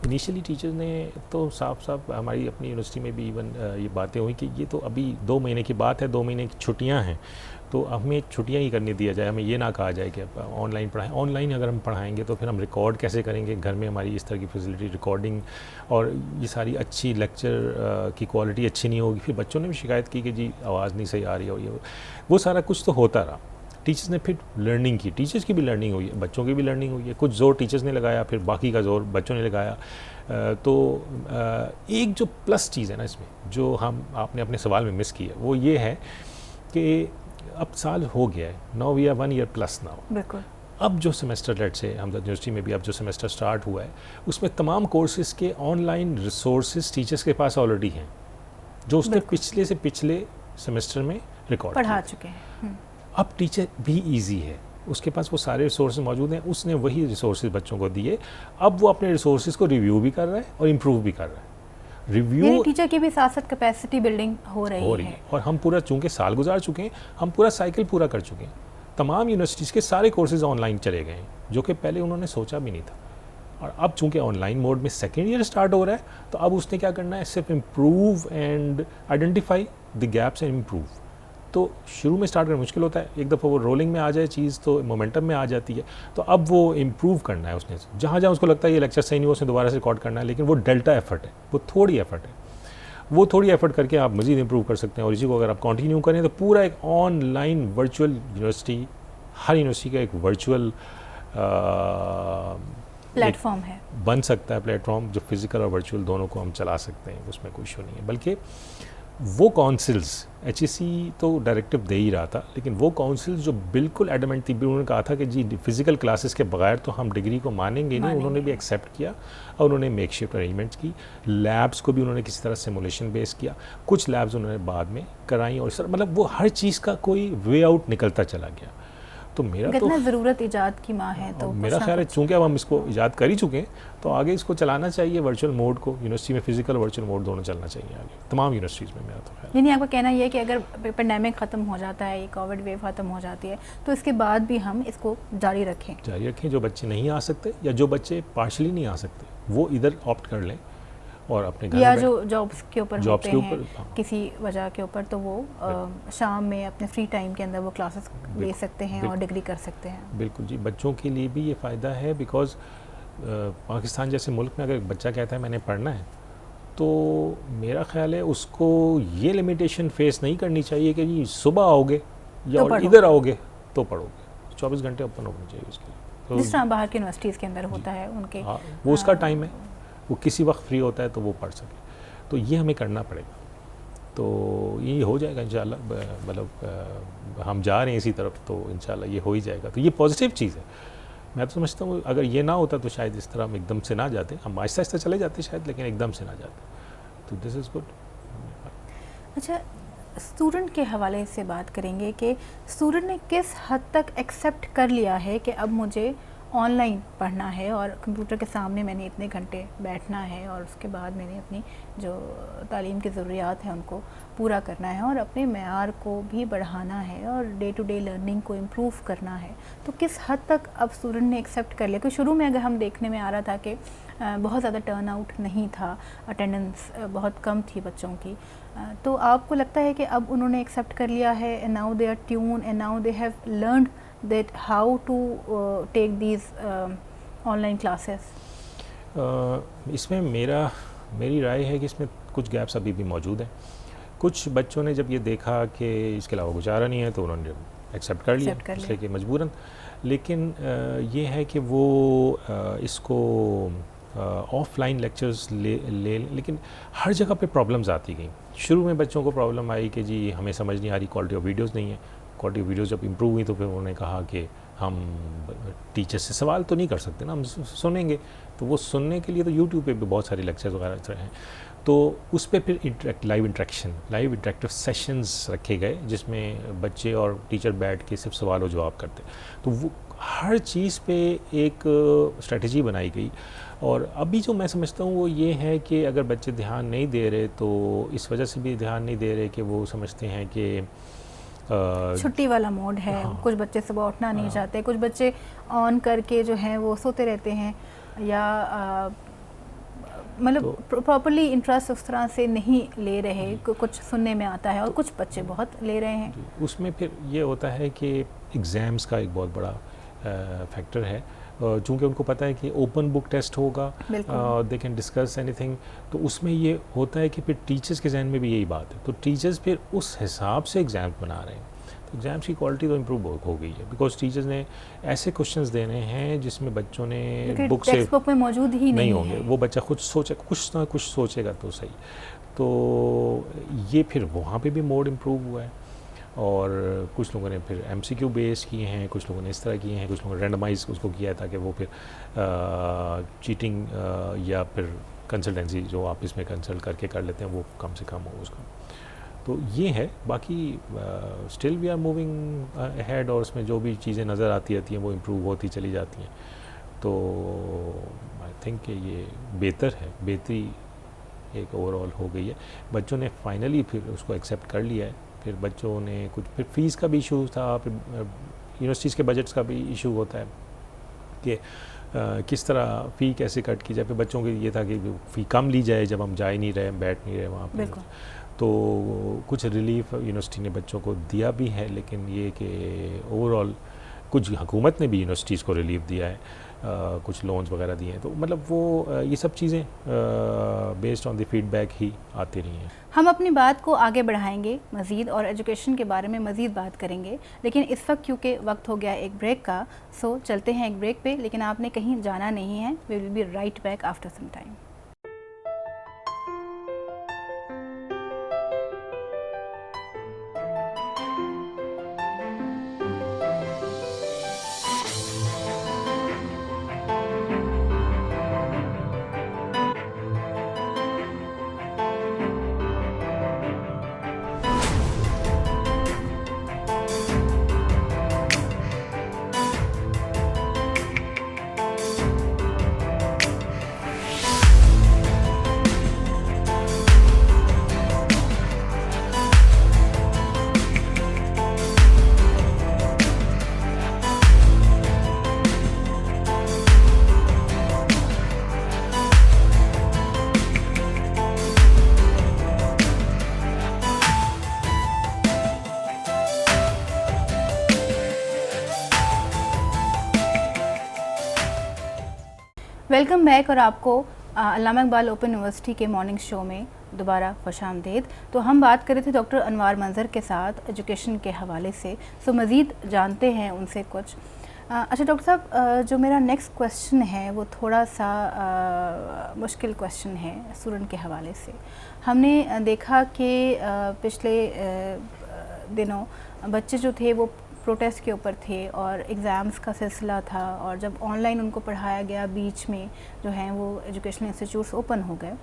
इनिशियली टीचर्स ने तो साफ हमारी अपनी यूनिवर्सिटी में भी इवन ये बातें हुई कि ये तो अभी 2 महीने की बात है, 2 महीने की छुट्टियां हैं, तो हमें छुट्टियां ही करने दिया जाए, हमें ये ना कहा जाए कि ऑनलाइन पढ़ाएं। ऑनलाइन अगर हम पढ़ाएंगे तो फिर हम रिकॉर्ड कैसे करेंगे? घर में हमारी इस तरह की फैसिलिटी रिकॉर्डिंग और ये सारी अच्छी लेक्चर की क्वालिटी अच्छी नहीं होगी। फिर बच्चों ने भी शिकायत की कि जी आवाज़ नहीं सही आ रही हो, ये वो सारा कुछ तो होता रहा। टीचर्स ने फिर लर्निंग की, टीचर्स की भी लर्निंग हुई है, बच्चों की भी लर्निंग हुई है। कुछ ज़ोर टीचर्स ने लगाया, फिर बाकी का ज़ोर बच्चों ने लगाया। तो एक जो प्लस चीज़ है ना इसमें, जो आपने अपने सवाल में मिस की है, वो ये है कि अब साल हो गया है, now we are 1 year plus now. बिल्कुल। अब जो सेमेस्टर लेट से हमदर्द यूनिवर्सिटी में भी अब जो सेमेस्टर स्टार्ट हुआ है, उसमें तमाम कोर्सेज़ के ऑनलाइन रिसोर्सेज टीचर्स के पास ऑलरेडी हैं, जो उसने पिछले से पिछले सेमेस्टर में रिकॉर्ड पढ़ा चुके हैं। अब टीचर भी इजी है, उसके पास वो सारे रिसोर्सेज मौजूद हैं, उसने वही रिसोर्सेज बच्चों को दिए। अब वो अपने रिसोर्सेज को रिव्यू भी कर रहा है और इम्प्रूव भी कर रहा है। रिव्यू टीचर की भी साथ साथ कैपेसिटी बिल्डिंग हो रही है। और हम पूरा, चूँकि साल गुजार चुके हैं, हम पूरा साइकिल पूरा कर चुके हैं। तमाम यूनिवर्सिटीज़ के सारे कोर्सेज ऑनलाइन चले गए हैं, जो कि पहले उन्होंने सोचा भी नहीं था। और अब चूँकि ऑनलाइन मोड में सेकेंड ईयर स्टार्ट हो रहा है, तो अब उसने क्या करना है, सिर्फ improve and identify the gaps and improve. तो शुरू में स्टार्ट करना मुश्किल होता है, एक दफ़ा वो रोलिंग में आ जाए चीज़ तो मोमेंटम में आ जाती है। तो अब वो इम्प्रूव करना है उसने, जहाँ जहाँ उसको लगता है ये लेक्चर सही नहीं, उसने दोबारा से रिकॉर्ड करना है। लेकिन वो डेल्टा एफर्ट है, वो थोड़ी एफर्ट है, वो थोड़ी एफर्ट करके आप मज़ीद इम्प्रूव कर सकते हैं। और इसी को अगर आप कंटिन्यू करें तो पूरा एक ऑनलाइन वर्चुअल यूनिवर्सिटी, हर यूनिवर्सिटी का एक वर्चुअल प्लेटफॉर्म है, बन सकता है प्लेटफॉर्म, जो फिजिकल और वर्चुअल दोनों को हम चला सकते हैं, उसमें कोई इशू नहीं है। बल्कि वो काउंसिल्स, HEC तो डायरेक्टिव दे ही रहा था, लेकिन वो काउंसिल्स जो बिल्कुल एडमेंट थी, उन्होंने कहा था कि जी फिजिकल क्लासेस के बगैर तो हम डिग्री को मानेंगे नहीं, उन्होंने भी एक्सेप्ट किया और उन्होंने मेकशिफ्ट अरेंजमेंट्स की। लैब्स को भी उन्होंने किसी तरह सिमुलेशन बेस किया, कुछ लैब्स उन्होंने बाद में कराई, और सर मतलब वो हर चीज़ का कोई वे आउट निकलता चला गया। तो मेरा तो ज़रूरत इजाद की माँ है, तो मेरा ख्याल है चूँकि अब हम इसको इजाद कर ही चुके हैं, तो आगे इसको चलाना चाहिए वर्चुअल मोड को। यूनिवर्सिटी में फिजिकल वर्चुअल मोड दोनों चलना चाहिए आगे तमाम यूनिवर्सिटीज़ में, मेरा तो ख्याल। यानी आपका कहना यह है कि अगर पेंडेमिक ख़त्म हो जाता है, ये कोविड वेव ख़त्म हो जाती है, तो इसके बाद भी हम इसको जारी रखें। जो बच्चे नहीं आ सकते या जो बच्चे पार्शली नहीं आ सकते, वो इधर ऑप्ट कर लें और अपने घर या जो जॉब्स के ऊपर होते हैं हाँ। किसी वजह के ऊपर, तो वो शाम में अपने फ्री टाइम के अंदर वो क्लासेस ले सकते हैं और डिग्री कर सकते हैं। बिल्कुल जी, बच्चों के लिए भी ये फ़ायदा है, बिकॉज़ पाकिस्तान जैसे मुल्क में अगर बच्चा कहता है मैंने पढ़ना है, तो मेरा ख्याल है उसको ये लिमिटेशन फेस नहीं करनी चाहिए कि जी सुबह आओगे या तो इधर आओगे तो पढ़ोगे। 24 घंटे ओपन होने चाहिए उसके लिए, तो जिस तरह बाहर की यूनिवर्सिटीज़ के अंदर होता है उनके, हाँ, वो उसका टाइम है, वो किसी वक्त फ्री होता है तो वो पढ़ सके। तो ये हमें करना पड़ेगा, तो ये हो जाएगा इंशाल्लाह। मतलब हम जा रहे हैं इसी तरफ, तो इंशाल्लाह ये हो ही जाएगा। तो ये पॉजिटिव चीज़ है। मैं तो समझता हूँ अगर ये ना होता तो शायद इस तरह हम एकदम से ना जाते, हम आहिस्ता आहिस्ता चले जाते शायद, लेकिन एकदम से ना जाते। तो दिस इज़ गुड। अच्छा, स्टूडेंट के हवाले से बात करेंगे कि स्टूडेंट ने किस हद तक एक्सेप्ट कर लिया है कि अब मुझे ऑनलाइन पढ़ना है और कंप्यूटर के सामने मैंने इतने घंटे बैठना है और उसके बाद मैंने अपनी जो तालीम की ज़रूरियात हैं उनको पूरा करना है और अपने मेयार को भी बढ़ाना है और डे टू डे लर्निंग को इम्प्रूव करना है। तो किस हद तक अब स्टूडेंट ने एक्सेप्ट कर लिया? क्योंकि शुरू में अगर हम देखने में आ रहा था कि बहुत ज़्यादा टर्न आउट नहीं था, अटेंडेंस बहुत कम थी बच्चों की, तो आपको लगता है कि अब उन्होंने एक्सेप्ट कर लिया है, and now they are tune and now they have learned that how to take these online classes? इसमें मेरी राय है कि इसमें कुछ गैप्स अभी भी मौजूद हैं। कुछ बच्चों ने जब ये देखा कि इसके अलावा गुजारा नहीं है तो उन्होंने एक्सेप्ट कर लिया, इसलिए कि मजबूरन। लेकिन ये है कि वो इसको ऑफलाइन लेक्चर्स लेकिन हर जगह पे प्रॉब्लम्स आती गई। शुरू में बच्चों को प्रॉब्लम आई कि जी हमें समझ नहीं आ रही, क्वालिटी ऑफ वीडियोज़ नहीं है। क्वालिटी ऑफ वीडियोज़ जब इम्प्रूव हुई तो फिर उन्होंने कहा कि हम टीचर से सवाल तो नहीं कर सकते ना, हम सुनेंगे। तो वो सुनने के लिए तो यूट्यूब पे भी बहुत सारे लेक्चर्स वगैरह हैं, तो उस पर फिर लाइव इंटरेक्टिव सेशंस रखे गए जिसमें बच्चे और टीचर बैठ के सिर्फ सवाल और जवाब करते। तो वो हर चीज़ पे एक स्ट्रेटजी बनाई गई। और अभी जो मैं समझता हूँ वो ये है कि अगर बच्चे ध्यान नहीं दे रहे तो इस वजह से भी ध्यान नहीं दे रहे कि वो समझते हैं कि छुट्टी वाला मोड है। हाँ। कुछ बच्चे सुबह उठना नहीं चाहते, कुछ बच्चे ऑन करके जो हैं वो सोते रहते हैं, या मतलब प्रॉपर्ली इंटरेस्ट उस तरह से नहीं ले रहे। कुछ सुनने में आता है और कुछ बच्चे बहुत ले रहे हैं। उसमें फिर ये होता है कि एग्ज़ाम्स का एक बहुत बड़ा फैक्टर है। चूँकि उनको पता है कि ओपन बुक टेस्ट होगा, दे कैन डिस्कस एनीथिंग, तो उसमें ये होता है कि फिर टीचर्स के जहन में भी यही बात है। तो टीचर्स फिर उस हिसाब से एग्ज़ाम बना रहे हैं। तो एग्ज़ाम्स की क्वालिटी तो इम्प्रूव हो गई है, बिकॉज टीचर्स ने ऐसे क्वेश्चंस देने हैं जिसमें बच्चों ने बुक से बुक में मौजूद ही नहीं होंगे। वो बच्चा खुद सोचे, कुछ ना कुछ सोचेगा तो सही। तो ये फिर वहाँ पे भी मोड इम्प्रूव हुआ है। और कुछ लोगों ने फिर MCQ बेस किए हैं, कुछ लोगों ने इस तरह किए हैं, कुछ लोगों ने रैंडमाइज उसको किया है ताकि वो फिर चीटिंग या फिर कंसल्टेंसी जो आप इसमें कंसल्ट करके कर लेते हैं वो कम से कम हो उसका। तो ये है, बाकी still we are moving ahead और उसमें जो भी चीज़ें नज़र आती रहती हैं वो इम्प्रूव होती चली जाती हैं। तो आई थिंक कि ये बेहतर है, बेहतरी एक ओवरऑल हो गई है। बच्चों ने फाइनली फिर उसको एक्सेप्ट कर लिया है। फिर बच्चों ने कुछ, फिर फ़ीस का भी इशू था, फिर यूनिवर्सिटीज़ के बजट्स का भी इशू होता है कि किस तरह फ़ी कैसे कट की जाए। फिर बच्चों के ये था कि फ़ी कम ली जाए जब हम जा ही नहीं रहे, बैठ नहीं रहे वहाँ पर। तो कुछ रिलीफ यूनिवर्सिटी ने बच्चों को दिया भी है, लेकिन ये कि ओवरऑल कुछ हुकूमत ने भी यूनिवर्सिटीज़ को रिलीफ दिया है, कुछ लोन्स वगैरह दिए हैं। तो मतलब वो ये सब चीज़ें बेस्ड ऑन द फीडबैक ही आती रही हैं। हम अपनी बात को आगे बढ़ाएंगे मज़ीद और एजुकेशन के बारे में मज़ीद बात करेंगे, लेकिन इस वक्त क्योंकि वक्त हो गया एक ब्रेक का, सो चलते हैं एक ब्रेक पे। लेकिन आपने कहीं जाना नहीं है, we will be right back after some time. Welcome back और आपको अल्लामा इकबाल ओपन यूनिवर्सिटी के मॉर्निंग शो में दोबारा खुशामदीद। तो हम बात कर रहे थे डॉक्टर अनवार मंजर के साथ एजुकेशन के हवाले से, सो मज़ीद जानते हैं उनसे कुछ। अच्छा डॉक्टर साहब, जो मेरा नेक्स्ट क्वेश्चन है वो थोड़ा सा मुश्किल क्वेश्चन है स्टूडेंट के हवाले से। हमने देखा कि पिछले दिनों बच्चे जो थे वो प्रोटेस्ट के ऊपर थे और एग्ज़ाम्स का सिलसिला था, और जब ऑनलाइन उनको पढ़ाया गया बीच में जो है वो एजुकेशनल इंस्टीट्यूट्स ओपन हो गए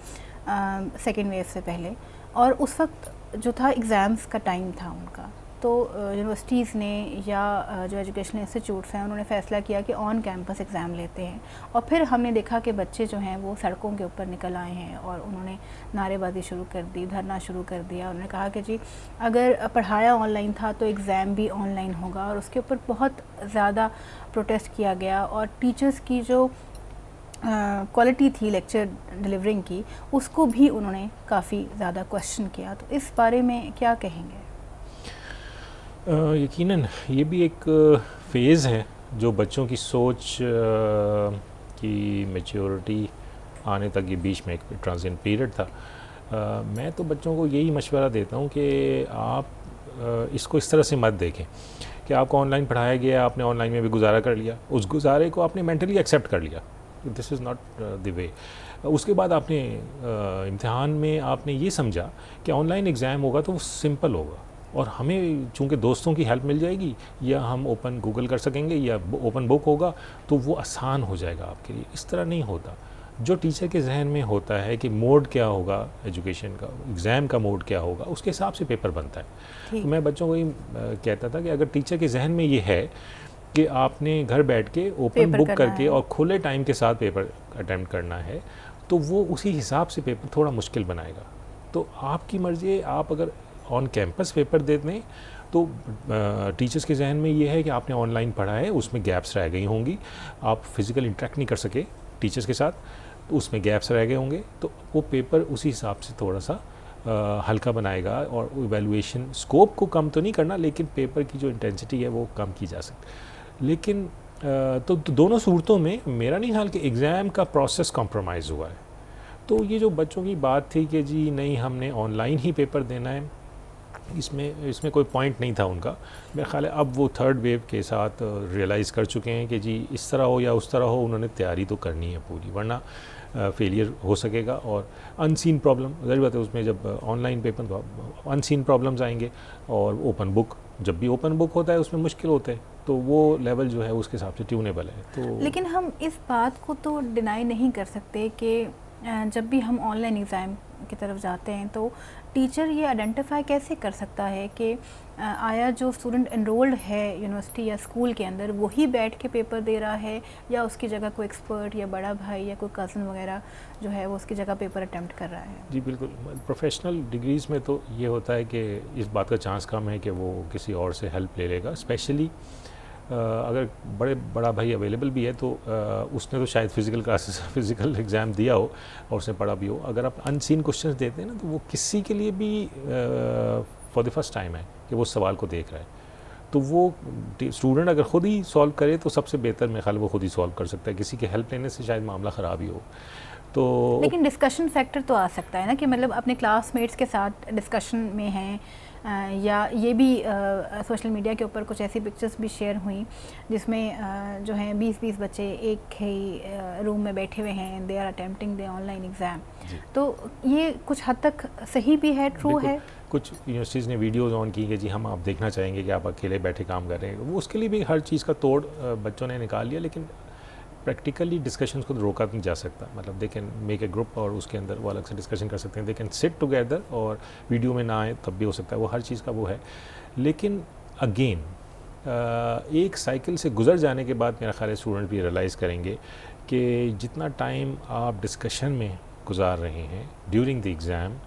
सेकेंड वेव से पहले, और उस वक्त जो था एग्ज़ाम्स का टाइम था उनका। तो यूनिवर्सिटीज़ ने या जो एजुकेशनल इंस्टीट्यूट्स हैं उन्होंने फ़ैसला किया कि ऑन कैंपस एग्ज़ाम लेते हैं, और फिर हमने देखा कि बच्चे जो हैं वो सड़कों के ऊपर निकल आए हैं और उन्होंने नारेबाजी शुरू कर दी, धरना शुरू कर दिया। उन्होंने कहा कि जी अगर पढ़ाया ऑनलाइन था तो एग्ज़ाम भी ऑनलाइन होगा, और उसके ऊपर बहुत ज़्यादा प्रोटेस्ट किया गया, और टीचर्स की जो क्वालिटी थी लेक्चर डिलीवरिंग की उसको भी उन्होंने काफ़ी ज़्यादा क्वेश्चन किया। तो इस बारे में क्या कहेंगे? यकीनन ये भी एक फ़ेज़ है जो बच्चों की सोच की मैच्योरिटी आने तक ये बीच में एक ट्रांजिशन पीरियड था। मैं तो बच्चों को यही मशवरा देता हूँ कि आप इसको इस तरह से मत देखें कि आपको ऑनलाइन पढ़ाया गया, आपने ऑनलाइन में भी गुजारा कर लिया, उस गुजारे को आपने मेंटली एक्सेप्ट कर लिया, this is not the way. उसके बाद आपने इम्तिहान में आपने ये समझा कि ऑनलाइन एग्ज़ाम होगा तो वो सिंपल होगा और हमें चूँकि दोस्तों की हेल्प मिल जाएगी या हम ओपन गूगल कर सकेंगे या ओपन बुक होगा तो वो आसान हो जाएगा आपके लिए। इस तरह नहीं होता। जो टीचर के जहन में होता है कि मोड क्या होगा एजुकेशन का, एग्ज़ाम का मोड क्या होगा, उसके हिसाब से पेपर बनता है। तो मैं बच्चों को ही कहता था कि अगर टीचर के जहन में ये है कि आपने घर बैठ के ओपन बुक करके और खुले टाइम के साथ पेपर अटैम्प्ट करना है तो वो उसी हिसाब से पेपर थोड़ा मुश्किल बनाएगा। तो आपकी मर्ज़ी, आप अगर ऑन कैंपस पेपर देते हैं तो टीचर्स के जहन में ये है कि आपने ऑनलाइन पढ़ा है, उसमें गैप्स रह गई होंगी, आप फिज़िकल इंटरेक्ट नहीं कर सके टीचर्स के साथ, तो उसमें गैप्स रह गए होंगे, तो वो पेपर उसी हिसाब से थोड़ा सा हल्का बनाएगा और इवैल्यूएशन स्कोप को कम तो नहीं करना लेकिन पेपर की जो इंटेंसिटी है वो कम की जा सकती। लेकिन तो दोनों सूरतों में मेरा नहीं ख्याल कि एग्ज़ाम का प्रोसेस कॉम्प्रोमाइज़ हुआ है। तो ये जो बच्चों की बात थी कि जी नहीं हमने ऑनलाइन ही पेपर देना है, इसमें कोई पॉइंट नहीं था उनका। मेरा ख्याल है अब वो थर्ड वेव के साथ रियलाइज़ कर चुके हैं कि जी इस तरह हो या उस तरह हो, उन्होंने तैयारी तो करनी है पूरी, वरना फेलियर हो सकेगा। और अनसीन प्रॉब्लम ज़रूर बात है, उसमें जब ऑनलाइन पेपर तो अनसीन प्रॉब्लम्स आएंगे, और ओपन बुक, जब भी ओपन बुक होता है उसमें मुश्किल होते हैं, तो वो लेवल जो है उसके हिसाब से ट्यूनेबल है। तो लेकिन हम इस बात को तो डिनाई नहीं कर सकते कि जब भी हम ऑनलाइन एग्ज़ाम की तरफ जाते हैं तो टीचर ये आइडेंटिफाई कैसे कर सकता है कि आया जो स्टूडेंट एनरोल्ड है यूनिवर्सिटी या स्कूल के अंदर वही बैठ के पेपर दे रहा है, या उसकी जगह कोई एक्सपर्ट या बड़ा भाई या कोई कज़न वगैरह जो है वो उसकी जगह पेपर अटैम्प्ट कर रहा है। जी बिल्कुल, प्रोफेशनल डिग्रीज़ में तो ये होता है कि इस बात का चांस कम है कि वो किसी और से हेल्प ले लेगा, स्पेशली अगर बड़ा भाई अवेलेबल भी है तो उसने तो शायद फ़िज़िकल क्लासेस फ़िज़िकल एग्ज़ाम दिया हो और उसने पढ़ा भी हो। अगर आप अनसीन क्वेश्चंस देते हैं ना, तो वो किसी के लिए भी फॉर द फर्स्ट टाइम है कि वो सवाल को देख रहा है, तो वो स्टूडेंट अगर ख़ुद ही सॉल्व करे तो सबसे बेहतर मेरे ख्याल वो खुद ही सॉल्व कर सकता है, किसी के हेल्प लेने से शायद मामला ख़राब ही हो। तो लेकिन डिस्कशन फैक्टर तो आ सकता है ना, कि मतलब अपने क्लासमेट्स के साथ डिस्कशन में हैं, या ये भी सोशल मीडिया के ऊपर कुछ ऐसी पिक्चर्स भी शेयर हुई जिसमें जो हैं 20-20 बच्चे एक ही रूम में बैठे हुए हैं, they are attempting the online exam. तो ये कुछ हद तक सही भी है, ट्रू है। कुछ यूनिवर्सिटीज़ ने वीडियोज़ ऑन की कि जी हम आप देखना चाहेंगे कि आप अकेले बैठे काम कर रहे हैं, वो उसके लिए भी हर चीज़ का तोड़ बच्चों ने निकाल लिया, लेकिन प्रैक्टिकली डिस्कशंस को रोका नहीं जा सकता। मतलब they can make a group और उसके अंदर वो अलग से डिस्कशन कर सकते हैं, दे कैन सिट टुगेदर, और वीडियो में ना आए तब भी हो सकता है, वो हर चीज़ का वो है। लेकिन अगेन एक साइकिल से गुजर जाने के बाद मेरा ख्याल है स्टूडेंट भी रियलाइज़ करेंगे कि जितना टाइम आप डिस्कशन में गुजार रहे हैं ड्यूरिंग द एग्ज़ाम,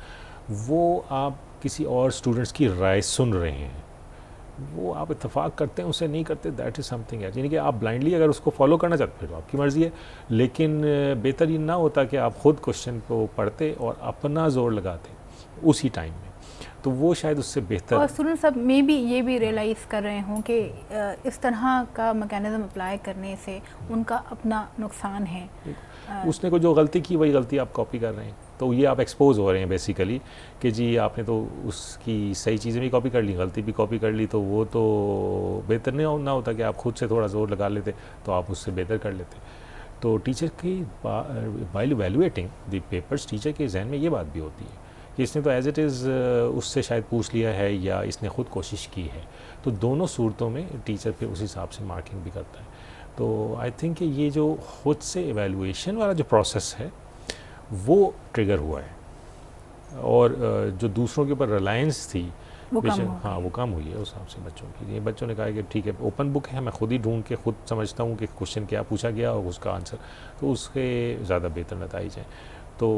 वो आप किसी और स्टूडेंट्स की राय सुन रहे हैं, वो आप इत्तेफाक करते हैं उसे नहीं करते, दैट इज़ समथिंग है। यानी कि आप ब्लाइंडली अगर उसको फॉलो करना चाहते हैं तो आपकी मर्ज़ी है, लेकिन बेहतर ये ना होता कि आप ख़ुद क्वेश्चन को पढ़ते और अपना जोर लगाते उसी टाइम में, तो वो शायद उससे बेहतर। और स्टूडेंट सब में भी ये भी रियलाइज़ कर रहे हों कि इस तरह का मैकेनिज़्म अप्लाई करने से उनका अपना नुकसान है। उसने को जो गलती की वही गलती आप कॉपी कर रहे हैं, तो ये आप एक्सपोज हो रहे हैं बेसिकली कि जी आपने तो उसकी सही चीज़ें भी कॉपी कर ली, गलती भी कॉपी कर ली, तो वो तो बेहतर नहीं ना होता कि आप खुद से थोड़ा जोर लगा लेते तो आप उससे बेहतर कर लेते। तो टीचर की while evaluating the papers, teacher के जहन में ये बात भी होती है कि इसने तो एज इट इज़ उससे शायद पूछ लिया है या इसने ख़ुद कोशिश की है, तो दोनों सूरतों में टीचर फिर उस हिसाब से मार्किंग भी करता है। तो आई थिंक ये जो खुद से एवेलुएशन वाला जो प्रोसेस है वो ट्रिगर हुआ है, और जो दूसरों के ऊपर रिलायंस थी वो कम हाँ वो कम हुई है उस हिसाब से बच्चों की। ये बच्चों ने कहा कि ठीक है ओपन बुक है, मैं खुद ही ढूंढ के खुद समझता हूँ कि क्वेश्चन क्या पूछा गया और उसका आंसर, तो उसके ज़्यादा बेहतर नतीजे हैं। तो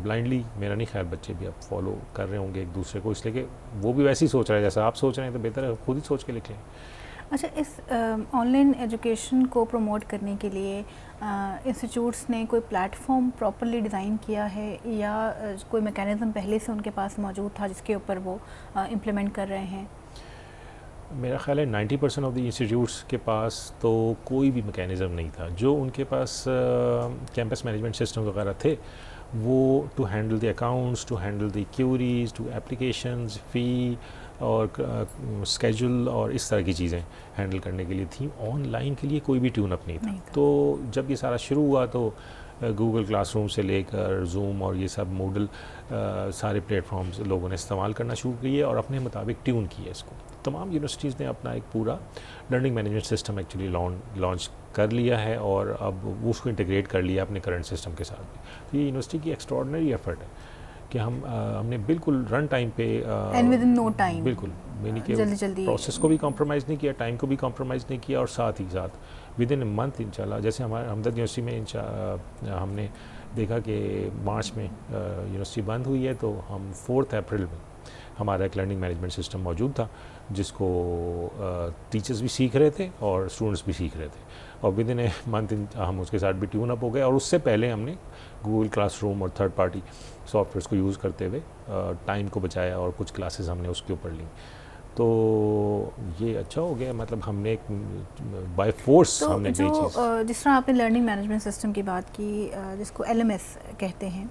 ब्लाइंडली मेरा नहीं ख्याल बच्चे भी अब फॉलो कर रहे होंगे एक दूसरे को, इसलिए कि वो भी वैसे ही सोच रहे हैं जैसा आप सोच रहे हैं, तो बेहतर है खुद ही सोच के लिख लें। अच्छा, इस ऑनलाइन एजुकेशन को प्रमोट करने के लिए इंस्टीट्यूट्स ने कोई प्लेटफॉर्म प्रॉपरली डिज़ाइन किया है, या कोई मैकेनिज़्म पहले से उनके पास मौजूद था जिसके ऊपर वो इम्प्लीमेंट कर रहे हैं? मेरा ख्याल है 90% ऑफ द इंस्टीट्यूट्स के पास तो कोई भी मैकेनिज़्म नहीं था। जो उनके पास कैंपस मैनेजमेंट सिस्टम वगैरह थे वो to handle the accounts, to handle the queries, to applications, fee और स्केजुल और इस तरह की चीज़ें हैंडल करने के लिए थी। ऑनलाइन के लिए कोई भी ट्यून अप नहीं था। तो जब ये सारा शुरू हुआ तो गूगल क्लासरूम से लेकर जूम और ये सब मूडल सारे प्लेटफॉर्म्स लोगों ने इस्तेमाल करना शुरू किए और अपने मुताबिक ट्यून किया इसको। तमाम यूनिवर्सिटीज़ ने अपना एक पूरा learning management system actually launch कर लिया है और अब उसको इंटीग्रेट कर लिया अपने करंट सिस्टम के साथ भी। तो ये यूनिवर्सिटी की एक्स्ट्रॉर्डनरी एफर्ट है कि हमने बिल्कुल रन टाइम पे and within no time बिल्कुल मैंने कि प्रोसेस को भी कॉम्प्रोमाइज़ नहीं किया, टाइम को भी कॉम्प्रोमाइज़ नहीं किया, और साथ ही साथ विद इन ए मंथ इंशाल्लाह, जैसे हमारे हमदर्द यूनिवर्सिटी में हमने देखा कि मार्च में यूनिवर्सिटी बंद हुई है, तो हम 4 अप्रैल में हमारा एक लर्निंग मैनेजमेंट सिस्टम मौजूद था जिसको टीचर्स भी सीख रहे थे और स्टूडेंट्स भी सीख रहे थे, और विद इन ए मंथ हम उसके साथ भी ट्यून अप हो गए। और उससे पहले हमने गूगल क्लासरूम और थर्ड पार्टी सॉफ्टवेयर्स को यूज़ करते हुए टाइम को बचाया और कुछ क्लासेस हमने उसके ऊपर ली। तो ये अच्छा हो गया, मतलब हमने एक बाय फोर्स तो हमने जो जिस तरह आपने लर्निंग मैनेजमेंट सिस्टम की बात की जिसको LMS कहते हैं,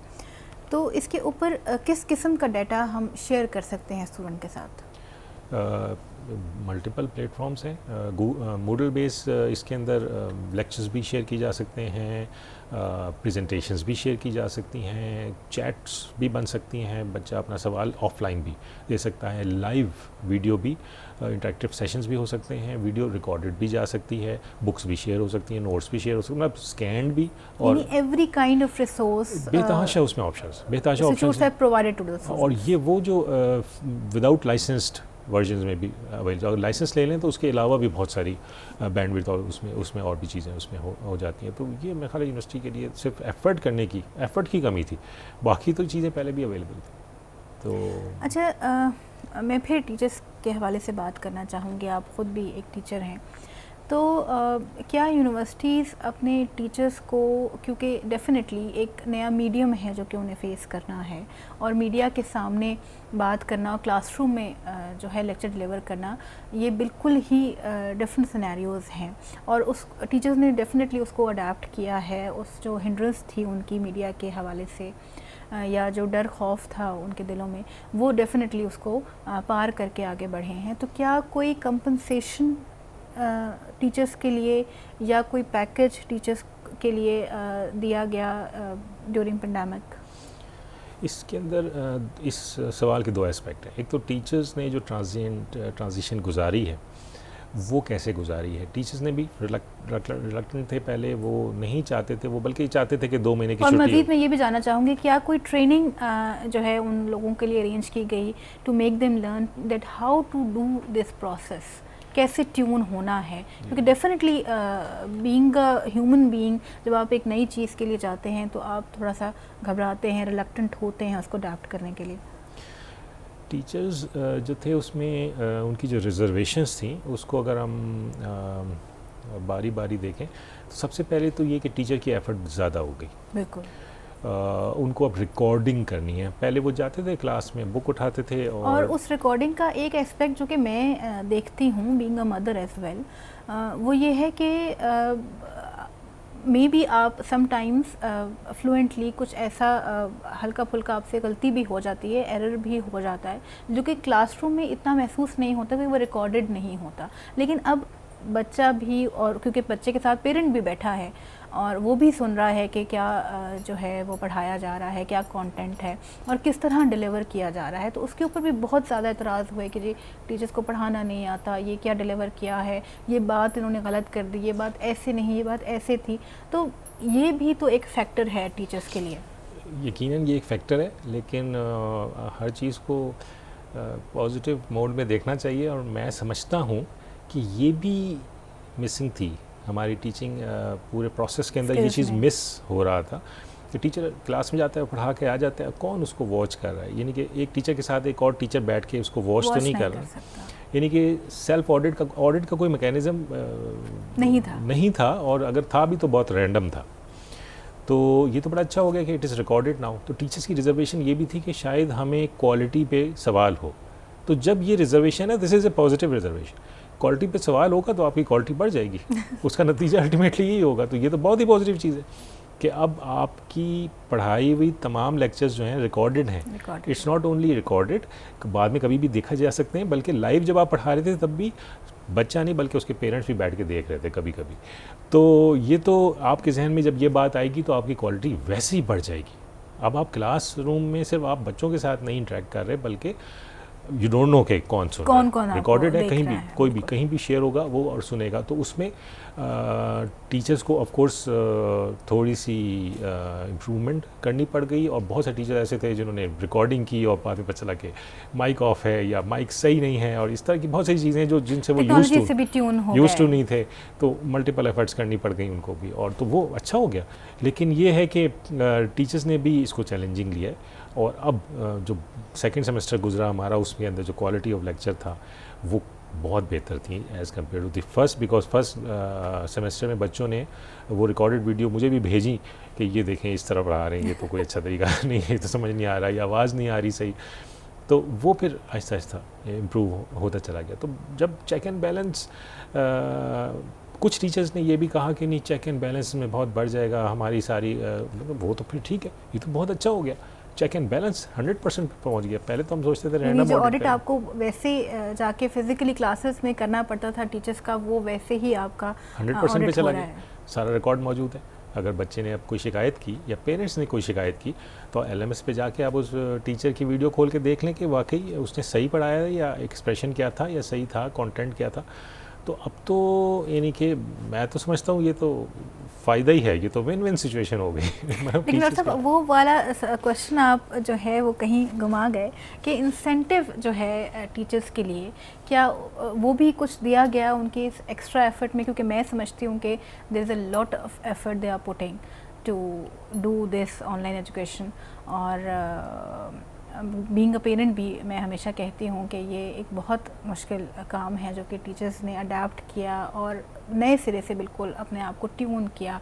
तो इसके ऊपर किस किस्म का डाटा हम शेयर कर सकते हैं स्टूडेंट के साथ? मल्टीपल प्लेटफॉर्म्स हैं। मूडल बेस इसके अंदर लेक्चर्स भी शेयर की जा सकते हैं, प्रेजेंटेशंस भी शेयर की जा सकती हैं, चैट्स भी बन सकती हैं, बच्चा अपना सवाल ऑफलाइन भी दे सकता है, लाइव वीडियो भी, इंटरेक्टिव सेशंस भी हो सकते हैं, वीडियो रिकॉर्डेड भी जा सकती है, बुक्स भी शेयर हो सकती हैं, नोट्स भी शेयर हो सकते हैं, मतलब स्कैन भी, और एवरी काइंड ऑफ रिसोर्स बेतहाशा उसमें ऑप्शंस, बेतहाशा ऑप्शंस है प्रोवाइडेड टू द। और ये वो जो विदाउट लाइसेंस्ड वर्जन्स में भी अवेलेबल, अगर लाइसेंस ले लें तो उसके अलावा भी बहुत सारी बैंडविड्थ और उसमें और भी चीज़ें उसमें हो जाती हैं। तो ये मेरे ख्याल यूनिवर्सिटी के लिए सिर्फ एफ़र्ट की कमी थी, बाकी तो चीज़ें पहले भी अवेलेबल थी। तो अच्छा, मैं फिर टीचर्स के हवाले से बात करना चाहूँगी। आप ख़ुद भी एक टीचर हैं, तो क्या यूनिवर्सिटीज़ अपने टीचर्स को, क्योंकि डेफिनेटली एक नया मीडियम है जो कि उन्हें फेस करना है और मीडिया के सामने बात करना और क्लासरूम में जो है लेक्चर डिलीवर करना, ये बिल्कुल ही डिफरेंट सिनेरियोज़ हैं, और उस टीचर्स ने डेफिनेटली उसको अडेप्ट किया है। उस जो हिंड्रेंस थी उनकी मीडिया के हवाले से या जो डर खौफ था उनके दिलों में, वो डेफिनेटली उसको पार करके आगे बढ़े हैं। तो क्या कोई कंपनसेशन टीचर्स के लिए या कोई पैकेज टीचर्स के लिए दिया गया ड्यूरिंग पेंडेमिक? इसके अंदर इस सवाल के दो एस्पेक्ट हैं। एक तो टीचर्स ने जो ट्रांजिशन गुजारी है वो कैसे गुजारी है। टीचर्स ने भी रिलक्टेंट थे पहले, वो नहीं चाहते थे, वो बल्कि चाहते थे कि 2 महीने की छुट्टी। और मज़ीद मैं ये भी जानना चाहूँगी, क्या कोई ट्रेनिंग जो है उन लोगों के लिए अरेंज की गई to make them learn that how to do this process, कैसे ट्यून होना है? क्योंकि definitely being a human being, जब आप एक नई चीज़ के लिए जाते हैं तो आप थोड़ा सा घबराते हैं, रिलक्टेंट होते हैं उसको अडॉप्ट करने के लिए। टीचर्स जो थे उसमें उनकी जो रिजर्वेशंस थी उसको अगर हम बारी बारी देखें तो सबसे पहले तो ये कि टीचर की एफर्ट ज़्यादा हो गई। बिल्कुल। उनको अब रिकॉर्डिंग करनी है। पहले वो जाते थे क्लास में, बुक उठाते थे और उस रिकॉर्डिंग का एक एस्पेक्ट जो कि मैं देखती हूँ being a mother as well, वो ये है कि मे बी आप समटाइम्स फ्लुएंटली कुछ ऐसा हल्का फुल्का आपसे गलती भी हो जाती है, एरर भी हो जाता है, जो कि क्लासरूम में इतना महसूस नहीं होता क्योंकि वो रिकॉर्डेड नहीं होता। लेकिन अब बच्चा भी, और क्योंकि बच्चे के साथ पेरेंट भी बैठा है और वो भी सुन रहा है कि क्या जो है वो पढ़ाया जा रहा है, क्या कंटेंट है और किस तरह डिलीवर किया जा रहा है, तो उसके ऊपर भी बहुत ज़्यादा एतराज़ हुए कि जी टीचर्स को पढ़ाना नहीं आता, ये क्या डिलीवर किया है, ये बात इन्होंने गलत कर दी, ये बात ऐसे नहीं, ये बात ऐसे थी। तो ये भी तो एक फैक्टर है टीचर्स के लिए। यकीनन ये एक फैक्टर है, लेकिन हर चीज़ को पॉजिटिव मोड में देखना चाहिए। और मैं समझता हूँ कि ये भी मिसिंग थी हमारी टीचिंग पूरे प्रोसेस के अंदर। ये चीज़ मिस हो रहा था कि टीचर क्लास में जाता है, पढ़ा के आ जाता है, कौन उसको वॉच कर रहा है? यानी कि एक टीचर के साथ एक और टीचर बैठ के उसको वॉच तो नहीं कर रहा। यानी कि सेल्फ ऑडिट का कोई मैकेनिज़्म नहीं था, और अगर था भी तो बहुत रैंडम था। तो ये तो बड़ा अच्छा हो गया कि इट इज़ रिकॉर्डेड नाउ। तो टीचर्स की रिजर्वेशन ये भी थी कि शायद हमें क्वालिटी पे सवाल हो। तो जब ये रिजर्वेशन है, this is a positive reservation. Quality पे सवाल होगा तो आपकी क्वालिटी बढ़ जाएगी, उसका नतीजा अल्टीमेटली यही होगा। तो ये तो बहुत ही पॉजिटिव चीज़ है कि अब आपकी पढ़ाई हुई तमाम लेक्चर्स जो हैं रिकॉर्डेड हैं। इट्स नॉट ओनली रिकॉर्डेड, बाद में कभी भी देखा जा सकते हैं, बल्कि लाइव जब आप पढ़ा रहे थे तब भी बच्चा नहीं बल्कि उसके पेरेंट्स भी बैठ के देख रहे थे कभी कभी। तो ये तो आपके जहन में जब ये बात आएगी तो आपकी क्वालिटी वैसे ही बढ़ जाएगी। अब आप क्लास रूम में सिर्फ आप बच्चों के साथ नहीं इंटरेक्ट कर रहे, बल्कि यू डोंट नो के कौन सुन रहा है, रिकॉर्डेड है, कहीं भी कोई भी कहीं भी शेयर होगा वो और सुनेगा। तो उसमें टीचर्स को ऑफ कोर्स थोड़ी सी इम्प्रूवमेंट करनी पड़ गई। और बहुत से टीचर ऐसे थे जिन्होंने रिकॉर्डिंग की और बाद में पता चला कि माइक ऑफ है या माइक सही नहीं है, और इस तरह की बहुत सारी चीज़ें जो जिनसे वो यूज्ड टू नहीं थे, तो मल्टीपल एफर्ट्स करनी पड़ गई उनको भी, और तो वो अच्छा हो गया। लेकिन ये है कि टीचर्स ने भी इसको चैलेंजिंग लिया है। और अब जो सेकेंड सेमेस्टर गुजरा हमारा, उसके अंदर जो क्वालिटी ऑफ लेक्चर था वो बहुत बेहतर थी as compare to the first. Because first semester में बच्चों ने वो रिकॉर्डेड वीडियो मुझे भी भेजी कि ये देखें इस तरह पढ़ा रहे हैं, ये तो कोई अच्छा तरीका नहीं है, तो समझ नहीं आ रहा, ये आवाज़ नहीं आ रही सही। तो वो फिर आहिस्ता आहिस्ता इम्प्रूव होता चला गया। तो जब चेक एंड बैलेंस, कुछ टीचर्स ने ये भी कहा कि नहीं चेक एंड बैलेंस में बहुत बढ़ जाएगा हमारी सारी, वो तो फिर ठीक है, ये तो बहुत अच्छा हो गया चेक एंड बैलेंस 100% पे पहुंच गया। पहले तो हम सोचते थे यानी रैंडम जो ऑडिट आपको वैसे जाके फिजिकली क्लासेस में करना पड़ता था टीचर्स का, वो वैसे ही आपका 100% पे ऑडिट चला हो रहा गया। है। सारा रिकॉर्ड मौजूद है। अगर बच्चे ने अब कोई शिकायत की या पेरेंट्स ने कोई शिकायत की तो LMS पे जाके आप उस टीचर की वीडियो खोल के देख लें कि वाकई उसने सही पढ़ाया है या एक्सप्रेशन क्या था या सही था, कंटेंट क्या था। तो अब तो यानी कि मैं तो समझता हूँ ये तो फ़ायदा ही है, ये तो विन विन सिचुएशन हो गई। लेकिन डॉक्टर साहब वो वाला क्वेश्चन आप जो है वो कहीं घुमा गए कि इंसेंटिव जो है टीचर्स के लिए, क्या वो भी कुछ दिया गया उनके इस एक्स्ट्रा एफर्ट में? क्योंकि मैं समझती हूँ कि there is a lot of effort they are putting to do this online education. और बीइंग अ पेरेंट भी मैं हमेशा कहती हूँ कि ये एक बहुत मुश्किल काम है जो कि टीचर्स ने अडेप्ट किया और नए सिरे से बिल्कुल अपने आप को ट्यून किया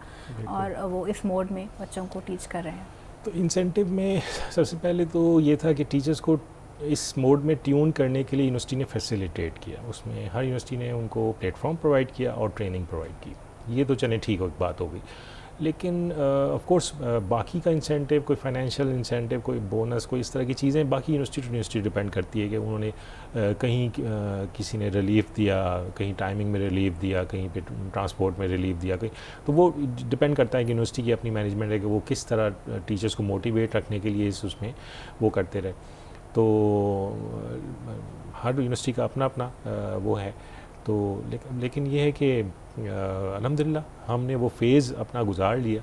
और वो इस मोड में बच्चों को टीच कर रहे हैं। तो इंसेंटिव में सबसे पहले तो ये था कि टीचर्स को इस मोड में ट्यून करने के लिए यूनिवर्सिटी ने फैसिलिटेट किया। उसमें हर यूनिवर्सिटी ने उनको प्लेटफॉर्म प्रोवाइड किया और ट्रेनिंग प्रोवाइड की। ये तो चले ठीक बात हो गई, लेकिन ऑफ कोर्स बाकी का इंसेंटिव, कोई फाइनेंशियल इंसेंटिव, कोई बोनस, कोई इस तरह की चीज़ें बाकी यूनिवर्सिटी टू यूनिवर्सिटी डिपेंड करती है कि उन्होंने कहीं किसी ने रिलीफ दिया, कहीं टाइमिंग में रिलीफ दिया, कहीं पे ट्रांसपोर्ट में रिलीफ दिया, कहीं तो वो डिपेंड करता है कि यूनिवर्सिटी की अपनी मैनेजमेंट है कि वो किस तरह टीचर्स को मोटिवेट रखने के लिए उसमें वो करते रहे। तो हर यूनिवर्सिटी का अपना अपना वो है। तो लेकिन ये है कि अल्हम्दुलिल्लाह हमने वो फेज़ अपना गुजार लिया।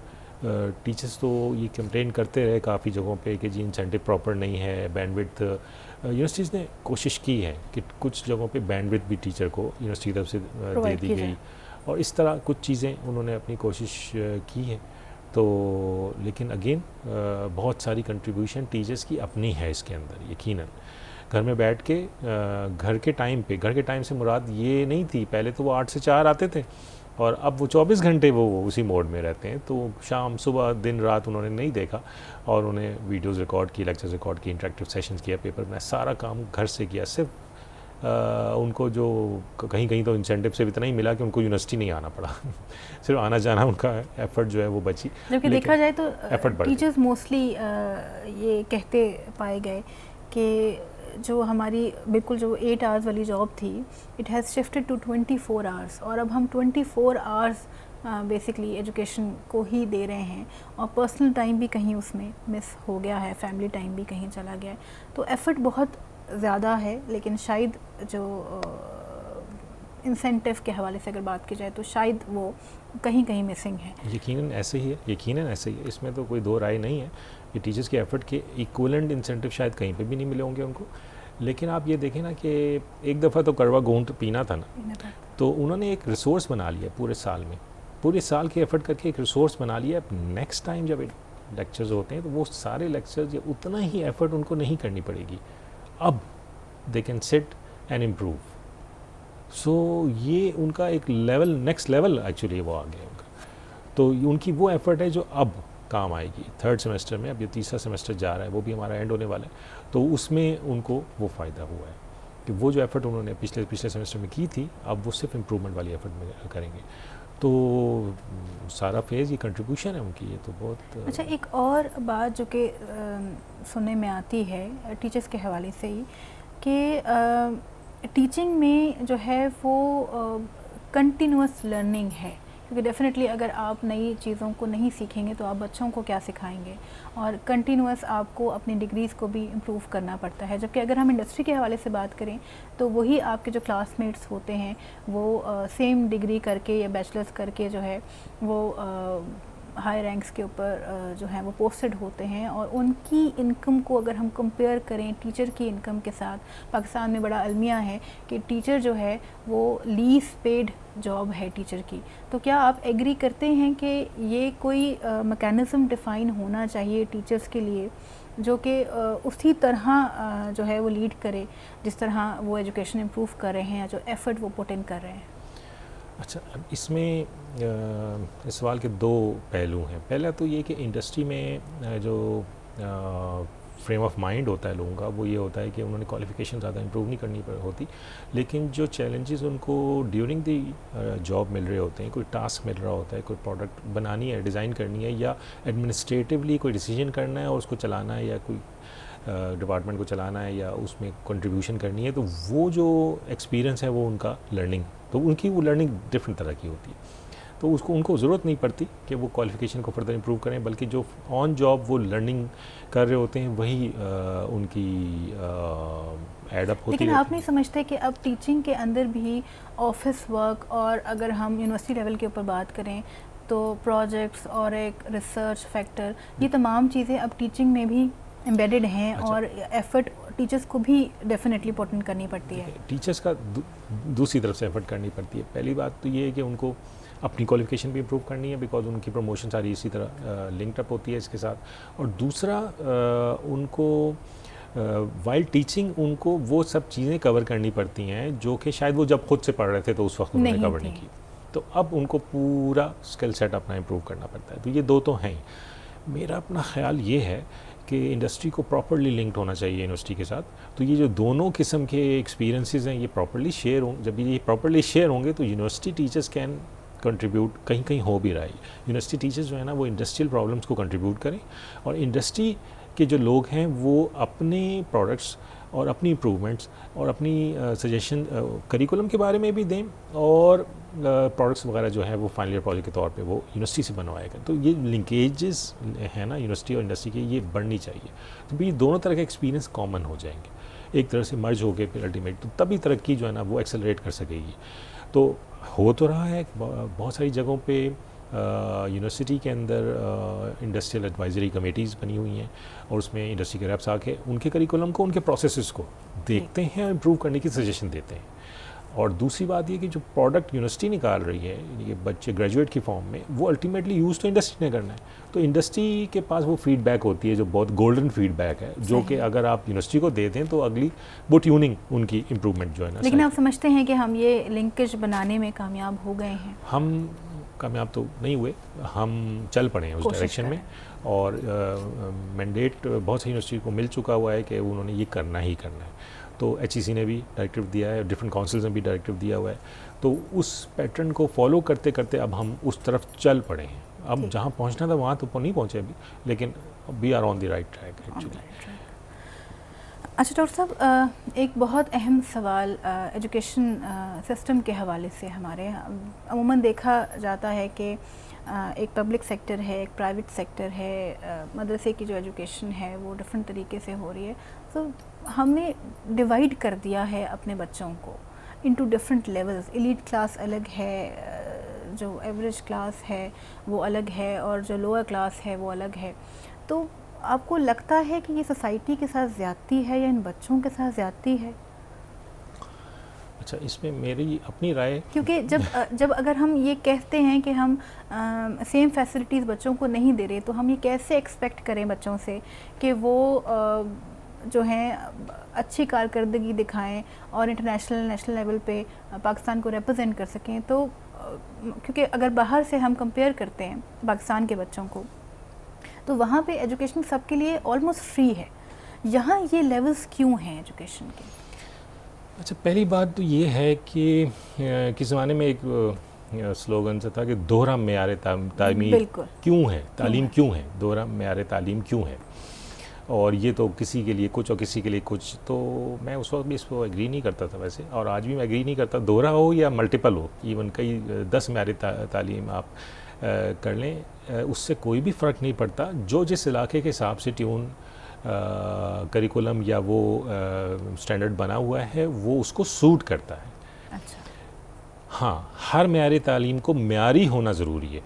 टीचर्स तो ये कंप्लेन करते रहे काफ़ी जगहों पे कि जी इंसेंटिव प्रॉपर नहीं है, बैंडविड्थ। यूनिवर्सिटीज़ ने कोशिश की है कि कुछ जगहों पे बैंडविड्थ भी टीचर को यूनिवर्सिटी की तरफ से दे दी गई और इस तरह कुछ चीज़ें उन्होंने अपनी कोशिश की है। तो लेकिन अगेन बहुत सारी कंट्रीब्यूशन टीचर्स की अपनी है इसके अंदर। यकीनन घर में बैठ के घर के टाइम से मुराद ये नहीं थी, पहले तो वो 8 से 4 आते थे और अब वो 24 घंटे वो उसी मोड में रहते हैं। तो शाम सुबह दिन रात उन्होंने नहीं देखा और उन्हें वीडियोस रिकॉर्ड की, लेक्चर्स रिकॉर्ड की, इंटरेक्टिव सेशंस किया, पेपर बनाया, सारा काम घर से किया। सिर्फ उनको जो कहीं कहीं तो इंसेंटिव से इतना ही मिला कि उनको यूनिवर्सिटी नहीं आना पड़ा। सिर्फ आना जाना उनका एफर्ट जो है वो बची। जबकि देखा जाए तो टीचर्स मोस्टली ये कहते पाए गए कि जो हमारी बिल्कुल जो 8 आवर्स वाली जॉब थी, it has shifted to 24 hours और अब हम 24 आवर्स बेसिकली एजुकेशन को ही दे रहे हैं और पर्सनल टाइम भी कहीं उसमें मिस हो गया है, फैमिली टाइम भी कहीं चला गया है। तो एफ़र्ट बहुत ज़्यादा है, लेकिन शायद जो इंसेंटिव के हवाले से अगर बात की जाए तो शायद वो कहीं कहीं मिसिंग है। यकीनन ऐसे ही है, यकीनन ऐसे ही है, इसमें तो कोई दो राय नहीं है कि टीचर्स के एफर्ट के इक्वलेंट इंसेंटिव शायद कहीं पे भी नहीं मिले होंगे उनको। लेकिन आप ये देखें ना कि एक दफ़ा तो कड़वा घूंट पीना था ना, तो उन्होंने एक रिसोर्स बना लिया पूरे साल में, पूरे साल के एफर्ट करके एक रिसोर्स बना लिया। नेक्स्ट टाइम जब लेक्चर्स होते हैं तो वो सारे लेक्चर्स उतना ही एफर्ट उनको नहीं करनी पड़ेगी। अब they can sit and improve. So ये उनका एक लेवल, नेक्स्ट लेवल एक्चुअली वो आ गया उनका। तो उनकी वो एफर्ट है जो अब काम आएगी 3rd सेमेस्टर में। अब ये 3रा सेमेस्टर जा रहा है, वो भी हमारा एंड होने वाला है, तो उसमें उनको वो फ़ायदा हुआ है कि वो जो एफ़र्ट उन्होंने पिछले सेमेस्टर में की थी, अब वो सिर्फ इम्प्रूवमेंट वाली एफ़र्ट में करेंगे। तो सारा फेज़ ये कंट्रीब्यूशन है उनकी, ये तो बहुत अच्छा। एक और बात जो कि सुनने में आती है टीचर्स के हवाले से ही कि टीचिंग में जो है वो कंटिन्यूअस लर्निंग है, क्योंकि डेफिनेटली अगर आप नई चीज़ों को नहीं सीखेंगे तो आप बच्चों को क्या सिखाएंगे, और कंटिन्यूअस आपको अपनी डिग्रीज़ को भी इम्प्रूव करना पड़ता है। जबकि अगर हम इंडस्ट्री के हवाले से बात करें तो वही आपके जो क्लासमेट्स होते हैं वो सेम डिग्री करके या बैचलर्स करके जो है वो हाई रैंक्स के ऊपर जो है वो पोस्टेड होते हैं, और उनकी इनकम को अगर हम कंपेयर करें टीचर की इनकम के साथ, पाकिस्तान में बड़ा अलमिया है कि टीचर जो है वो लीस्ट पेड जॉब है टीचर की। तो क्या आप एग्री करते हैं कि ये कोई मैकेनिज़्म डिफ़ाइन होना चाहिए टीचर्स के लिए जो कि उसी तरह जो है वो लीड करे जिस तरह वो एजुकेशन इम्प्रूव कर रहे हैं, जो एफ़र्ट वो पुट इन कर रहे हैं? अच्छा, इसमें इस सवाल के दो पहलू हैं। पहला तो ये कि इंडस्ट्री में जो फ्रेम ऑफ माइंड होता है लोगों का वो ये होता है कि उन्होंने क्वालिफिकेशन ज़्यादा इंप्रूव नहीं करनी होती, लेकिन जो चैलेंजेस उनको ड्यूरिंग दी जॉब मिल रहे होते हैं, कोई टास्क मिल रहा होता है, कोई प्रोडक्ट बनानी है, डिज़ाइन करनी है, या एडमिनिस्ट्रेटिवली कोई डिसीजन करना है और उसको चलाना है, या कोई डिपार्टमेंट को चलाना है या उसमें कंट्रीब्यूशन करनी है, तो वो जो एक्सपीरियंस है वो उनका लर्निंग, तो उनकी वो लर्निंग डिफरेंट तरह की होती है। तो उसको उनको ज़रूरत नहीं पड़ती कि वो क्वालिफिकेशन को फर्दर इंप्रूव करें, बल्कि जो ऑन जॉब वो लर्निंग कर रहे होते हैं वही उनकी एडअप होती है। लेकिन आप नहीं समझते कि अब टीचिंग के अंदर भी ऑफिस वर्क, और अगर हम यूनिवर्सिटी लेवल के ऊपर बात करें तो प्रोजेक्ट्स और एक रिसर्च फैक्टर, ये तमाम चीज़ें अब टीचिंग में भी एम्बेडेड हैं। अच्छा। और एफर्ट टीचर्स को भी डेफिनेटली पुट इन करनी पड़ती है। टीचर्स का दूसरी तरफ से एफर्ट करनी पड़ती है। पहली बात तो ये है कि उनको अपनी क्वालिफिकेशन भी इम्प्रूव करनी है, बिकॉज उनकी प्रमोशन सारी इसी तरह लिंक्ड अप होती है इसके साथ। और दूसरा उनको वाइल टीचिंग उनको वो सब चीज़ें कवर करनी पड़ती हैं जो कि शायद वो जब खुद से पढ़ रहे थे तो उस वक्त उन्होंने कवर नहीं की, तो अब उनको पूरा स्किल सेट अपना इम्प्रूव करना पड़ता है। तो ये दो तो हैं। मेरा अपना ख्याल ये है कि इंडस्ट्री को प्रॉपरली लिंक्ड होना चाहिए यूनिवर्सिटी के साथ। तो ये जो दोनों किस्म के एक्सपीरियंसेस हैं ये प्रॉपरली शेयर हों, जब ये प्रॉपरली शेयर होंगे तो यूनिवर्सिटी टीचर्स कैन कंट्रीब्यूट, कहीं कहीं हो भी रहा है। यूनिवर्सिटी टीचर्स जो है ना वो इंडस्ट्रियल प्रॉब्लम्स को कंट्रीब्यूट करें, और इंडस्ट्री के जो लोग हैं वो अपने प्रोडक्ट्स और अपनी इम्प्रूवमेंट्स और अपनी सजेशन करिकुलम के बारे में भी दें, और प्रोडक्ट्स वगैरह जो है वो फाइनल ईयर प्रोजेक्ट के तौर पे वो यूनिवर्सिटी से बनवाएगा। तो ये लिंकेजेस है ना यूनिवर्सिटी और इंडस्ट्री के, ये बढ़नी चाहिए। तो ये दोनों तरह के एक्सपीरियंस कॉमन हो जाएंगे, एक तरह से मर्ज हो गए फिर अल्टीमेट, तो तभी तरक्की जो है ना वो एक्सेलरेट कर सकेगी। तो हो तो रहा है बहुत सारी जगहों पे यूनिवर्सिटी के अंदर इंडस्ट्रियल एडवाइजरी कमेटीज़ बनी हुई हैं, और उसमें इंडस्ट्री के रेप्स आके उनके करिकुलम को, उनके प्रोसेसेस को देखते हैं और इम्प्रूव करने की सजेशन देते हैं। और दूसरी बात ये कि जो प्रोडक्ट यूनिवर्सिटी निकाल रही है, ये बच्चे ग्रेजुएट की फॉर्म में, वो अल्टीमेटली यूज़ तो इंडस्ट्री ने करना है। तो इंडस्ट्री के पास वो फीडबैक होती है जो बहुत गोल्डन फीडबैक है, जो कि अगर आप यूनिवर्सिटी को दे दें तो अगली वो ट्यूनिंग उनकी इम्प्रूवमेंट जो है ना। लेकिन आप समझते हैं कि हम ये लिंकेज बनाने में कामयाब हो गए हैं? हम कामयाब तो नहीं हुए, हम चल पड़े हैं उस डायरेक्शन में, और मैंडेट बहुत सी यूनिवर्सिटी को मिल चुका हुआ है कि उन्होंने ये करना ही करना है। तो HEC ने भी डायरेक्टिव दिया है, डिफरेंट काउंसिल्स ने भी डायरेक्टिव दिया हुआ है। तो उस पैटर्न को फॉलो करते करते अब हम उस तरफ चल पड़े हैं। अब जहाँ पहुँचना था वहाँ तो नहीं पहुँचे अभी, लेकिन we are on the right track actually. अच्छा डॉक्टर साहब, एक बहुत अहम सवाल एजुकेशन सिस्टम के हवाले से हमारे अमूमन देखा जाता है कि एक पब्लिक सेक्टर है, एक प्राइवेट सेक्टर है, मदरसे की जो एजुकेशन है वो डिफरेंट तरीके से हो रही है। तो हमने डिवाइड कर दिया है अपने बच्चों को into different levels. Elite class अलग है, जो एवरेज क्लास है वो अलग है, और जो लोअर क्लास है वो अलग है। तो आपको लगता है कि ये सोसाइटी के साथ ज़्यादती है या इन बच्चों के साथ ज़्यादती है? अच्छा, इसमें मेरी अपनी राय, क्योंकि जब अगर हम ये कहते हैं कि हम सेम फैसिलिटीज़ बच्चों को नहीं दे रहे, तो हम ये कैसे एक्सपेक्ट करें बच्चों से कि वो जो हैं अच्छी कारकर्दगी दिखाएं और इंटरनेशनल नेशनल लेवल पे पाकिस्तान को रिप्रेजेंट कर सकें। तो क्योंकि अगर बाहर से हम कंपेयर करते हैं पाकिस्तान के बच्चों को, तो वहाँ पे एजुकेशन सबके लिए ऑलमोस्ट फ्री है। यहाँ ये लेवल्स क्यों हैं एजुकेशन के? अच्छा, पहली बात तो ये है कि किस ज़माने में एक स्लोगन से था कि दोहरा मेयार तालीम क्यों है, तालीम क्यों है, दोहरा मेयार तालीम क्यों है। और ये तो किसी के लिए कुछ और किसी के लिए कुछ, तो मैं उस वक्त भी इस पर एग्री नहीं करता था वैसे, और आज भी मैं एग्री नहीं करता। दोहरा हो या मल्टीपल हो, इवन कई 10 मेयार तालीम आप कर लें, उससे कोई भी फ़र्क नहीं पड़ता। जो जिस इलाके के हिसाब से ट्यून करिकुलम या वो स्टैंडर्ड बना हुआ है वो उसको सूट करता है। अच्छा। हाँ, हर मेयारी तालीम को मेयारी होना ज़रूरी है,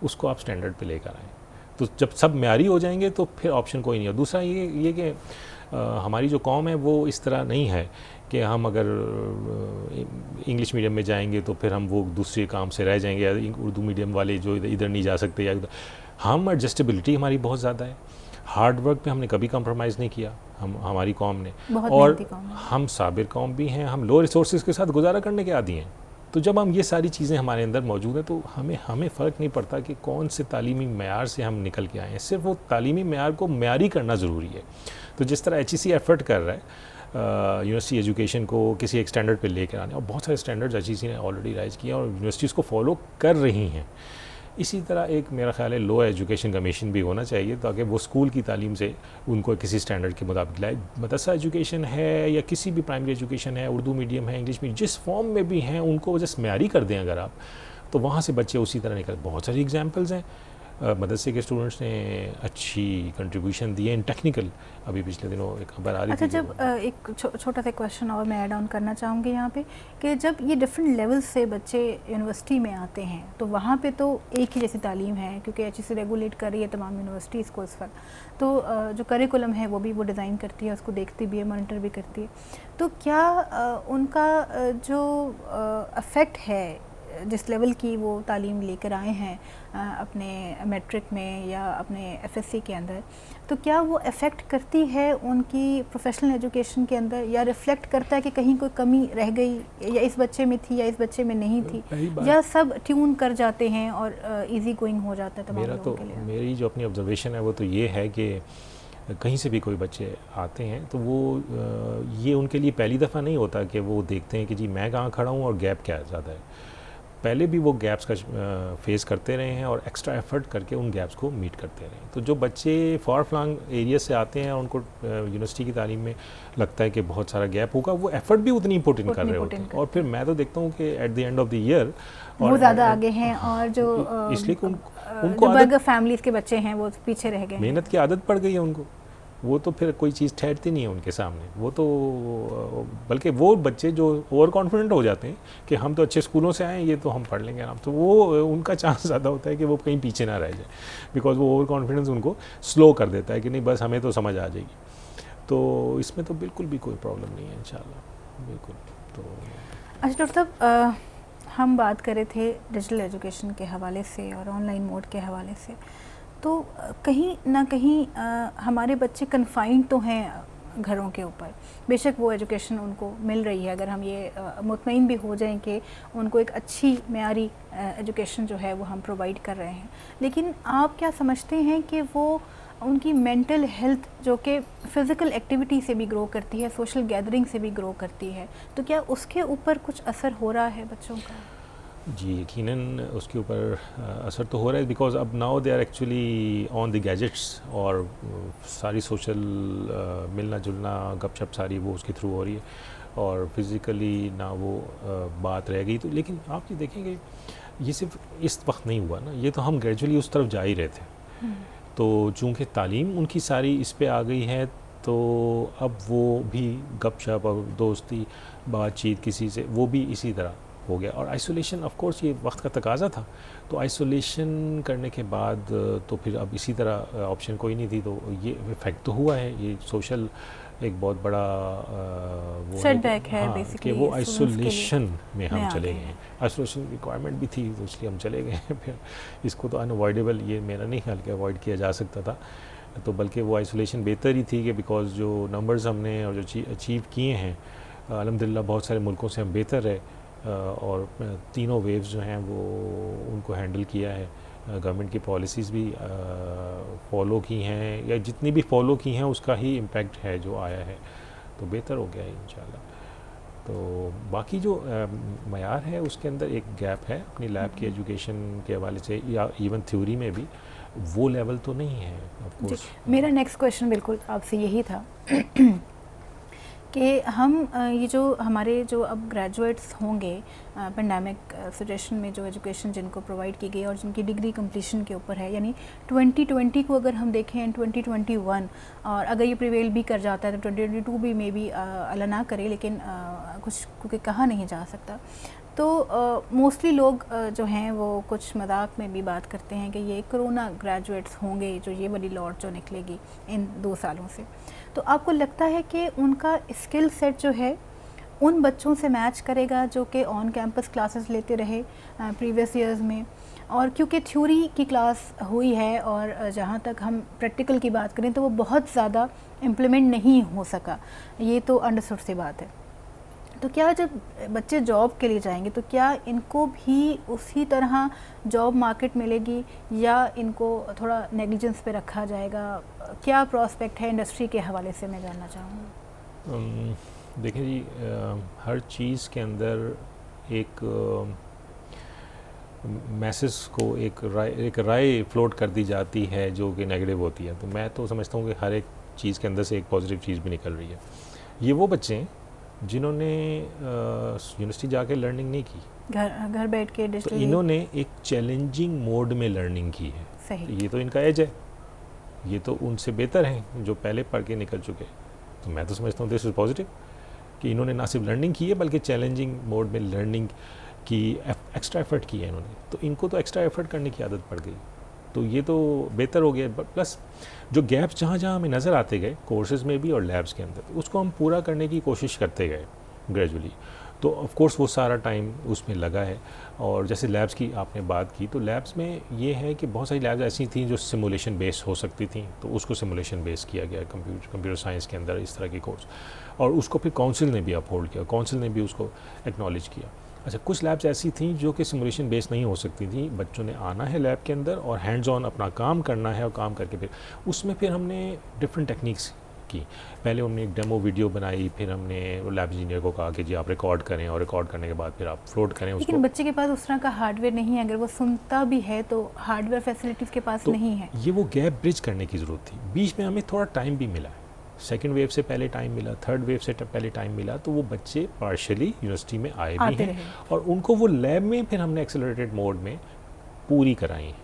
उसको आप स्टैंडर्ड पे लेकर आएँ। तो जब सब मेयारी हो जाएंगे तो फिर ऑप्शन कोई नहीं है। दूसरा ये कि हमारी जो कौम है वो इस तरह नहीं है कि हम अगर इंग्लिश मीडियम में जाएंगे तो फिर हम वो दूसरे काम से रह जाएंगे, या उर्दू मीडियम वाले जो इधर नहीं जा सकते, या हम एडजस्टेबिलिटी हमारी बहुत ज़्यादा है। हार्ड वर्क पे हमने कभी कंप्रोमाइज़ नहीं किया हमारी कौम ने, और हम साबिर कौम भी हैं, हम लो रिसोर्सेज के साथ गुजारा करने के आदी हैं। तो जब हम ये सारी चीज़ें हमारे अंदर मौजूद हैं तो हमें फ़र्क नहीं पड़ता कि कौन से तालीमी मेयार से हम निकल के आए हैं, सिर्फ वो तालीमी मेयार को मेयारी करना ज़रूरी है। तो जिस तरह HEC एफ़र्ट कर रहा है यूनिवर्सिटी एजुकेशन को किसी एक स्टैंडर्ड पे लेकर आने, और बहुत सारे स्टैंडर्ड्स HEC ने ऑलरेडी राइज किए और यूनिवर्सिटीज़ को फॉलो कर रही हैं, इसी तरह एक मेरा ख्याल है लो एजुकेशन कमीशन भी होना चाहिए ताकि वो स्कूल की तालीम से उनको किसी स्टैंडर्ड के मुताबिक लाए। मदरसा एजुकेशन है या किसी भी प्राइमरी एजुकेशन है, उर्दू मीडियम है, इंग्लिश मीडियम, जिस फॉर्म में भी हैं उनको जस्ट मेयारी कर दें अगर आप, तो वहाँ से बच्चे उसी तरह निकल। बहुत सारी एग्जाम्पल्स हैं, मदरसे के स्टूडेंट्स ने अच्छी कंट्रीब्यूशन दी है इन टेक्निकल। अभी पिछले दिनों एक खबर आ रही थी। जब एक छोटा सा क्वेश्चन और मैं ऐड ऑन करना चाहूँगी यहाँ पे कि जब ये डिफरेंट लेवल्स से बच्चे यूनिवर्सिटी में आते हैं तो वहाँ पे तो एक ही जैसी तालीम है क्योंकि HEC रेगुलेट कर रही है तमाम यूनिवर्सिटीज़ को इस वक्त, तो जो करिकुलम है वो भी वो डिज़ाइन करती है, उसको देखती भी है, मॉनिटर भी करती है। तो क्या उनका जो अफेक्ट है जिस लेवल की वो तालीम लेकर आए हैं अपने मैट्रिक में या अपने FSC के अंदर, तो क्या वो अफेक्ट करती है उनकी प्रोफेशनल एजुकेशन के अंदर, या रिफ्लेक्ट करता है कि कहीं कोई कमी रह गई या इस बच्चे में थी या इस बच्चे में नहीं थी, या सब ट्यून कर जाते हैं और इजी गोइंग हो जाता है तमाम लोगों के लिए? मेरी जो अपनी ऑब्जर्वेशन है वो तो ये है कि कहीं से भी कोई बच्चे आते हैं तो वो ये उनके लिए पहली दफ़ा नहीं होता कि वो देखते हैं कि जी मैं कहाँ खड़ा हूँ और गैप क्या ज़्यादा है। पहले भी वो गैप्स का फेस करते रहे हैं और एक्स्ट्रा एफर्ट करके उन गैप्स को मीट करते रहे हैं। तो जो बच्चे फार फ्लंग एरिया से आते हैं और उनको यूनिवर्सिटी की तालीम में लगता है कि बहुत सारा गैप होगा, वो एफर्ट भी उतनी पुट इन कर रहे होते हैं, और फिर मैं तो देखता हूँ कि at the end of the year वो ज़्यादा आगे हैं और जो इसलिए कि उनको फैमिलीज़ के बच्चे हैं वो पीछे रह गए, मेहनत की आदत पड़ गई है उनको, वो तो फिर कोई चीज़ ठहरती नहीं है उनके सामने। वो तो बल्कि वो बच्चे जो ओवर कॉन्फिडेंट हो जाते हैं कि हम तो अच्छे स्कूलों से आए हैं, ये तो हम पढ़ लेंगे आराम, तो वो उनका चांस ज़्यादा होता है कि वो कहीं पीछे ना रह जाए, बिकॉज वो ओवर कॉन्फिडेंस उनको स्लो कर देता है कि नहीं बस हमें तो समझ आ जाएगी। तो इसमें तो बिल्कुल भी कोई प्रॉब्लम नहीं है इंशाल्लाह, बिल्कुल। तो अच्छा डॉक्टर साहब, हम बात कर रहे थे डिजिटल एजुकेशन के हवाले से और ऑनलाइन मोड के हवाले से, तो कहीं ना कहीं हमारे बच्चे कन्फाइंड तो हैं घरों के ऊपर, बेशक वो एजुकेशन उनको मिल रही है, अगर हम ये मुतमईन भी हो जाएं कि उनको एक अच्छी मेयारी एजुकेशन जो है वो हम प्रोवाइड कर रहे हैं, लेकिन आप क्या समझते हैं कि वो उनकी मेंटल हेल्थ जो कि फ़िज़िकल एक्टिविटी से भी ग्रो करती है, सोशल गैदरिंग से भी ग्रो करती है, तो क्या उसके ऊपर कुछ असर हो रहा है बच्चों का? जी यकीनन उसके ऊपर असर तो हो रहा है, बिकॉज अब now they are actually on the gadgets, और सारी सोशल मिलना जुलना गपशप सारी वो उसके थ्रू हो रही है, और फिज़िकली ना वो बात रह गई। तो लेकिन आप ये देखेंगे ये सिर्फ इस वक्त नहीं हुआ ना, ये तो हम ग्रेजुअली उस तरफ जा ही रहे थे। तो चूँकि तालीम उनकी सारी इस पे आ गई है, तो अब वो भी गपशप और दोस्ती बातचीत किसी से वो भी इसी तरह हो गया। और आइसोलेशन ऑफ कोर्स ये वक्त का तकाजा था, तो आइसोलेशन करने के बाद तो फिर अब इसी तरह ऑप्शन कोई नहीं थी, तो ये इफेक्ट तो हुआ है, ये सोशल एक बहुत बड़ा वो सेटबैक है बेसिकली, कि वो आइसोलेशन में हम चले गए हैं। आइसोलेशन रिक्वायरमेंट भी थी तो इसलिए हम चले गए हैं। फिर इसको तो अनअवॉइडेबल, ये मेरा नहीं ख्याल कि अवॉइड किया जा सकता था, तो बल्कि वो आइसोलेशन बेहतर ही थी कि बिकॉज जो नंबर्स हमने और जो अचीव किए हैं अल्हम्दुलिल्लाह बहुत सारे मुल्कों से हम बेहतर है, और तीनों वेव्स जो हैं वो उनको हैंडल किया है, गवर्नमेंट की पॉलिसीज़ भी फॉलो की हैं, या जितनी भी फॉलो की हैं उसका ही इम्पैक्ट है जो आया है, तो बेहतर हो गया है इंशाल्लाह। तो बाकी जो मयार है उसके अंदर एक गैप है अपनी लैब की एजुकेशन के हवाले से, या इवन थ्योरी में भी वो लेवल तो नहीं है ऑफ कोर्स। मेरा नेक्स्ट क्वेश्चन बिल्कुल आपसे यही था कि हम ये जो हमारे जो अब ग्रेजुएट्स होंगे पेंडेमिक सिचुएशन में, जो एजुकेशन जिनको प्रोवाइड की गई और जिनकी डिग्री कंप्लीशन के ऊपर है, यानी 2020 को अगर हम देखें एंड 2021, और अगर ये प्रिवेल भी कर जाता है तो 2022 भी मे बी अल्लाह ना करे, लेकिन कुछ क्योंकि कहा नहीं जा सकता, तो मोस्टली लोग जो हैं वो कुछ मजाक में भी बात करते हैं कि ये कोरोना ग्रेजुएट्स होंगे जो ये वाली लॉट जो निकलेगी इन 2 सालों से। तो आपको लगता है कि उनका स्किल सेट जो है उन बच्चों से मैच करेगा जो कि ऑन कैंपस क्लासेस लेते रहे प्रीवियस ईयर्स में, और क्योंकि थ्योरी की क्लास हुई है और जहाँ तक हम प्रैक्टिकल की बात करें तो वो बहुत ज़्यादा इम्प्लीमेंट नहीं हो सका, ये तो अंडरस्टूड सी बात है, तो क्या जब बच्चे जॉब के लिए जाएंगे तो क्या इनको भी उसी तरह जॉब मार्केट मिलेगी या इनको थोड़ा नेग्लिजेंस पे रखा जाएगा? क्या प्रोस्पेक्ट है इंडस्ट्री के हवाले से, मैं जानना चाहूँगी। देखें जी, हर चीज़ के अंदर एक मैसेज को एक राय फ्लोट कर दी जाती है जो कि नेगेटिव होती है। तो मैं तो समझता हूँ कि हर एक चीज़ के अंदर से एक पॉजिटिव चीज़ भी निकल रही है। ये वो बच्चे हैं जिन्होंने यूनिवर्सिटी जाके लर्निंग नहीं की, घर बैठ के तो डिजिटल, इन्होंने एक चैलेंजिंग मोड में लर्निंग की है। सही। ये तो इनका एज है, ये तो उनसे बेहतर हैं जो पहले पढ़ के निकल चुके। तो मैं तो समझता हूँ दिस इज़ पॉजिटिव कि इन्होंने ना सिर्फ लर्निंग की है बल्कि चैलेंजिंग मोड में लर्निंग की, एक्स्ट्रा एफर्ट की है इन्होंने। तो इनको तो एक्स्ट्रा एफर्ट करने की आदत पड़ गई, तो ये तो बेहतर हो गया। प्लस जो गैप्स जहाँ जहाँ हमें नज़र आते गए कोर्सेज में भी और लैब्स के अंदर, तो उसको हम पूरा करने की कोशिश करते गए ग्रेजुअली। तो ऑफ कोर्स वो सारा टाइम उसमें लगा है। और जैसे लैब्स की आपने बात की, तो लैब्स में ये है कि बहुत सारी लैब्स ऐसी थी जो सिमुलेशन बेस हो सकती थी, तो उसको सिमुलेशन बेस किया गया कंप्यूटर साइंस के अंदर इस तरह के कोर्स, और उसको फिर काउंसिल ने भी अपहोल्ड किया, काउंसिल ने भी उसको एक्नॉलेज किया। अच्छा, कुछ लैब्स ऐसी थी जो कि सिमुलेशन बेस नहीं हो सकती थी, बच्चों ने आना है लैब के अंदर और हैंड्स ऑन अपना काम करना है, और काम करके फिर उसमें फिर हमने डिफरेंट टेक्निक्स की। पहले हमने एक डेमो वीडियो बनाई, फिर हमने लैब इंजीनियर को कहा कि जी आप रिकॉर्ड करें, और रिकॉर्ड करने के बाद फिर आप फ्लोट करें उसको। लेकिन बच्चे के पास उस तरह का हार्डवेयर नहीं है, अगर वो सुनता भी है तो हार्डवेयर फैसिलिटीज़ के पास तो नहीं है। ये वो गैप ब्रिज करने की ज़रूरत थी। बीच में हमें थोड़ा टाइम भी मिला, सेकेंड वेव से पहले टाइम मिला, थर्ड वेव से पहले टाइम मिला, तो वो बच्चे पार्शली यूनिवर्सिटी में आए भी हैं, और उनको वो लैब में फिर हमने एक्सेलरेटेड मोड में पूरी कराई हैं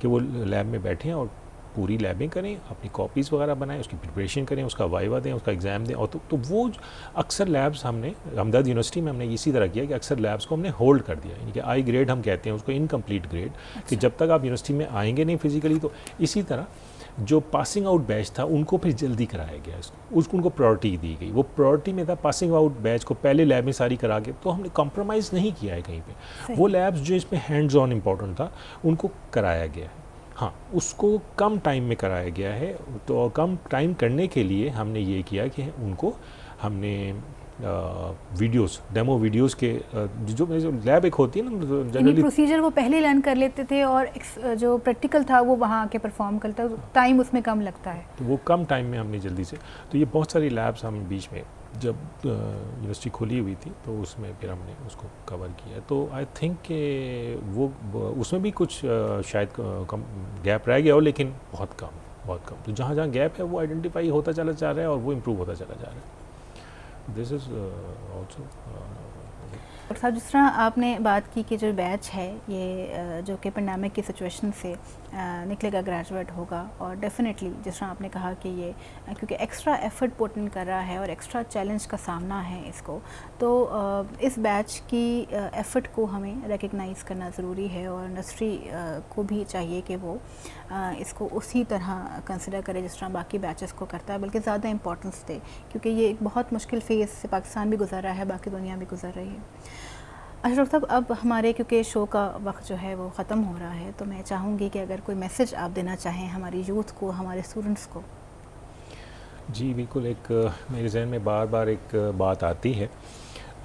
कि वो लैब में बैठें और पूरी लैबें करें, अपनी कॉपीज़ वगैरह बनाएं, उसकी प्रिपरेशन करें, उसका वाइवा दें, उसका एग्ज़ाम दें। और तो वो अक्सर लैब्स हमने हमदर्द यूनिवर्सिटी में हमने इसी तरह किया कि अक्सर लैब्स को हमने होल्ड कर दिया, यानी कि आई ग्रेड हम कहते हैं उसको, इनकम्प्लीट ग्रेड। कि जब तक आप यूनिवर्सिटी में आएंगे नहीं फिजिकली, तो इसी तरह जो पासिंग आउट बैच था उनको फिर जल्दी कराया गया, उसको उनको प्रायोरिटी दी गई। वो प्रायोरिटी में था पासिंग आउट बैच को पहले लैब में सारी करा के, तो हमने कॉम्प्रोमाइज़ नहीं किया है कहीं पे। वो लैब्स जो इसमें हैंड्स ऑन इम्पॉर्टेंट था उनको कराया गया है। हाँ, उसको कम टाइम में कराया गया है, तो कम टाइम करने के लिए हमने ये किया कि उनको हमने वीडियोस, डेमो वीडियोस के जो लैब एक होती है ना जनरली, प्रोसीजर वो पहले लर्न कर लेते थे और जो प्रैक्टिकल था वो वहाँ आके परफॉर्म करता है, टाइम उसमें कम लगता है, तो वो कम टाइम में हमने जल्दी से। तो ये बहुत सारी लैब्स हम बीच में जब यूनिवर्सिटी खुली हुई थी तो उसमें फिर हमने उसको कवर किया। तो आई थिंक कि वो उसमें भी कुछ शायद कम गैप रह गया हो, लेकिन बहुत कम। तो जहाँ जहाँ गैप है वो आइडेंटिफाई होता चला जा रहा है और वो इम्प्रूव होता चला जा रहा है। This is also. और साहब, जिस तरह आपने बात की कि जो बैच है ये जो कि पेंडेमिक की सिचुएशन से निकलेगा, ग्रेजुएट होगा, और डेफिनेटली जिस तरह आपने कहा कि ये क्योंकि एक्स्ट्रा एफर्ट पुट इन कर रहा है और एक्स्ट्रा चैलेंज का सामना है इसको, तो इस बैच की एफ़र्ट को हमें रिकग्नाइज़ करना ज़रूरी है, और इंडस्ट्री को भी चाहिए कि वो इसको उसी तरह कंसिडर करे जिस तरह बाकी बैचेस को करता है, बल्कि ज़्यादा इंपॉर्टेंस दे, क्योंकि ये एक बहुत मुश्किल फेज़ से पाकिस्तान भी गुजर रहा है, बाकी दुनिया भी गुजर रही है। अच्छा डॉक्टर साहब, अब हमारे क्योंकि शो का वक्त जो है वो ख़त्म हो रहा है, तो मैं चाहूँगी कि अगर कोई मैसेज आप देना चाहें हमारी यूथ को, हमारे स्टूडेंट्स को। जी बिल्कुल, एक मेरे जहन में बार बार एक बात आती है,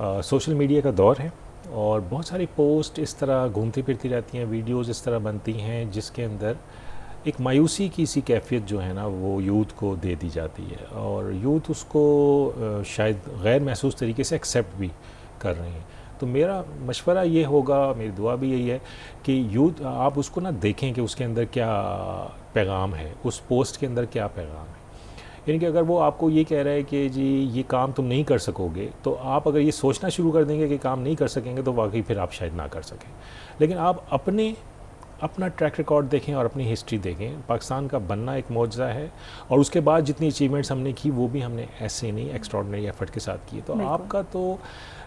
सोशल मीडिया का दौर है और बहुत सारी पोस्ट इस तरह घूमती फिरती रहती हैं, वीडियोस इस तरह बनती हैं जिसके अंदर एक मायूसी की सी कैफियत जो है ना वो यूथ को दे दी जाती है, और यूथ उसको शायद गैर महसूस तरीके से एक्सेप्ट भी कर रहे हैं। तो मेरा मशवरा ये होगा, मेरी दुआ भी यही है कि यूथ आप उसको ना देखें कि उसके अंदर क्या पैगाम है, उस पोस्ट के अंदर क्या पैगाम है। यानी कि अगर वो आपको ये कह रहा है कि जी ये काम तुम नहीं कर सकोगे, तो आप अगर ये सोचना शुरू कर देंगे कि काम नहीं कर सकेंगे, तो वाकई फिर आप शायद ना कर सकें। लेकिन आप अपना ट्रैक रिकॉर्ड देखें और अपनी हिस्ट्री देखें। पाकिस्तान का बनना एक मौजज़ा है, और उसके बाद जितनी अचीवमेंट्स हमने की वो भी हमने ऐसे नहीं एक्स्ट्रॉर्डिनरी एफर्ट के साथ की। तो आपका तो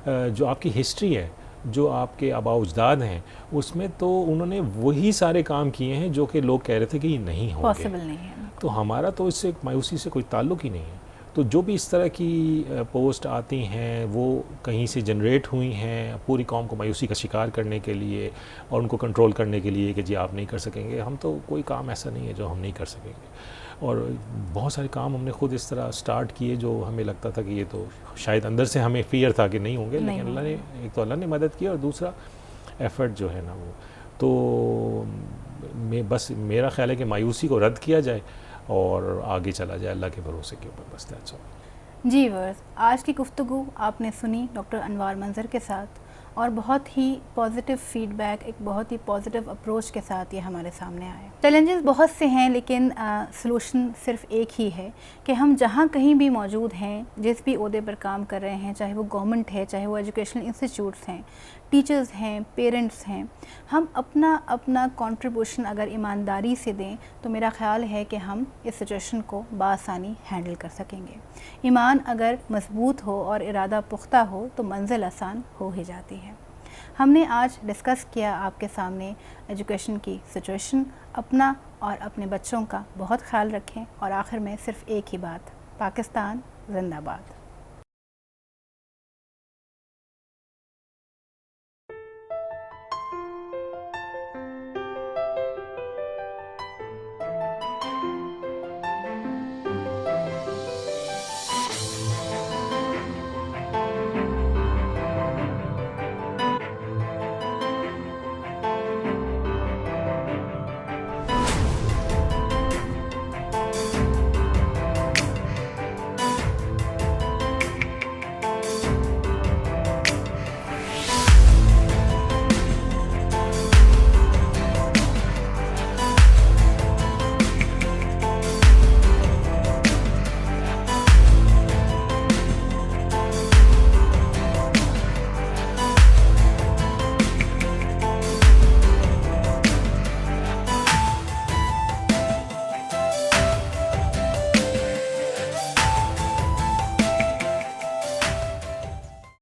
जो आपकी हिस्ट्री है, जो आपके आबाओ अजदाद हैं, उसमें तो उन्होंने वही सारे काम किए हैं जो कि लोग कह रहे थे कि ये नहीं होंगे, पॉसिबल नहीं है। तो हमारा तो इससे मायूसी से कोई ताल्लुक़ ही नहीं है। तो जो भी इस तरह की पोस्ट आती हैं वो कहीं से जनरेट हुई हैं पूरी कौम को मायूसी का शिकार करने के लिए और उनको कंट्रोल करने के लिए कि जी आप नहीं कर सकेंगे। हम तो कोई काम ऐसा नहीं है जो हम नहीं कर सकेंगे, और बहुत सारे काम हमने खुद इस तरह स्टार्ट किए जो हमें लगता था कि ये तो शायद अंदर से हमें फियर था कि नहीं होंगे, लेकिन अल्लाह ने, एक तो अल्लाह ने मदद की और दूसरा एफ़र्ट जो है ना वो तो बस मेरा ख्याल है कि मायूसी को रद्द किया जाए और आगे चला जाए अल्लाह के भरोसे के ऊपर, बस दैट्स ऑल। जी वर्स, आज की गुफ्तगू आपने सुनी डॉक्टर अनवार मंजर के साथ, और बहुत ही पॉजिटिव फीडबैक, एक बहुत ही पॉजिटिव अप्रोच के साथ ये हमारे सामने आए। चैलेंजेस बहुत से हैं लेकिन सलूशन सिर्फ एक ही है कि हम जहाँ कहीं भी मौजूद हैं, जिस भी ओहदे पर काम कर रहे हैं, चाहे वो गवर्नमेंट है, चाहे वो एजुकेशनल इंस्टीट्यूट्स हैं, टीचर्स हैं, पेरेंट्स हैं, हम अपना अपना कंट्रीब्यूशन अगर ईमानदारी से दें तो मेरा ख़्याल है कि हम इस सिचुएशन को बआसानी हैंडल कर सकेंगे। ईमान अगर मजबूत हो और इरादा पुख्ता हो तो मंजिल आसान हो ही जाती है। हमने आज डिस्कस किया आपके सामने एजुकेशन की सिचुएशन। अपना और अपने बच्चों का बहुत ख्याल रखें, और आखिर में सिर्फ एक ही बात, पाकिस्तान जिंदाबाद।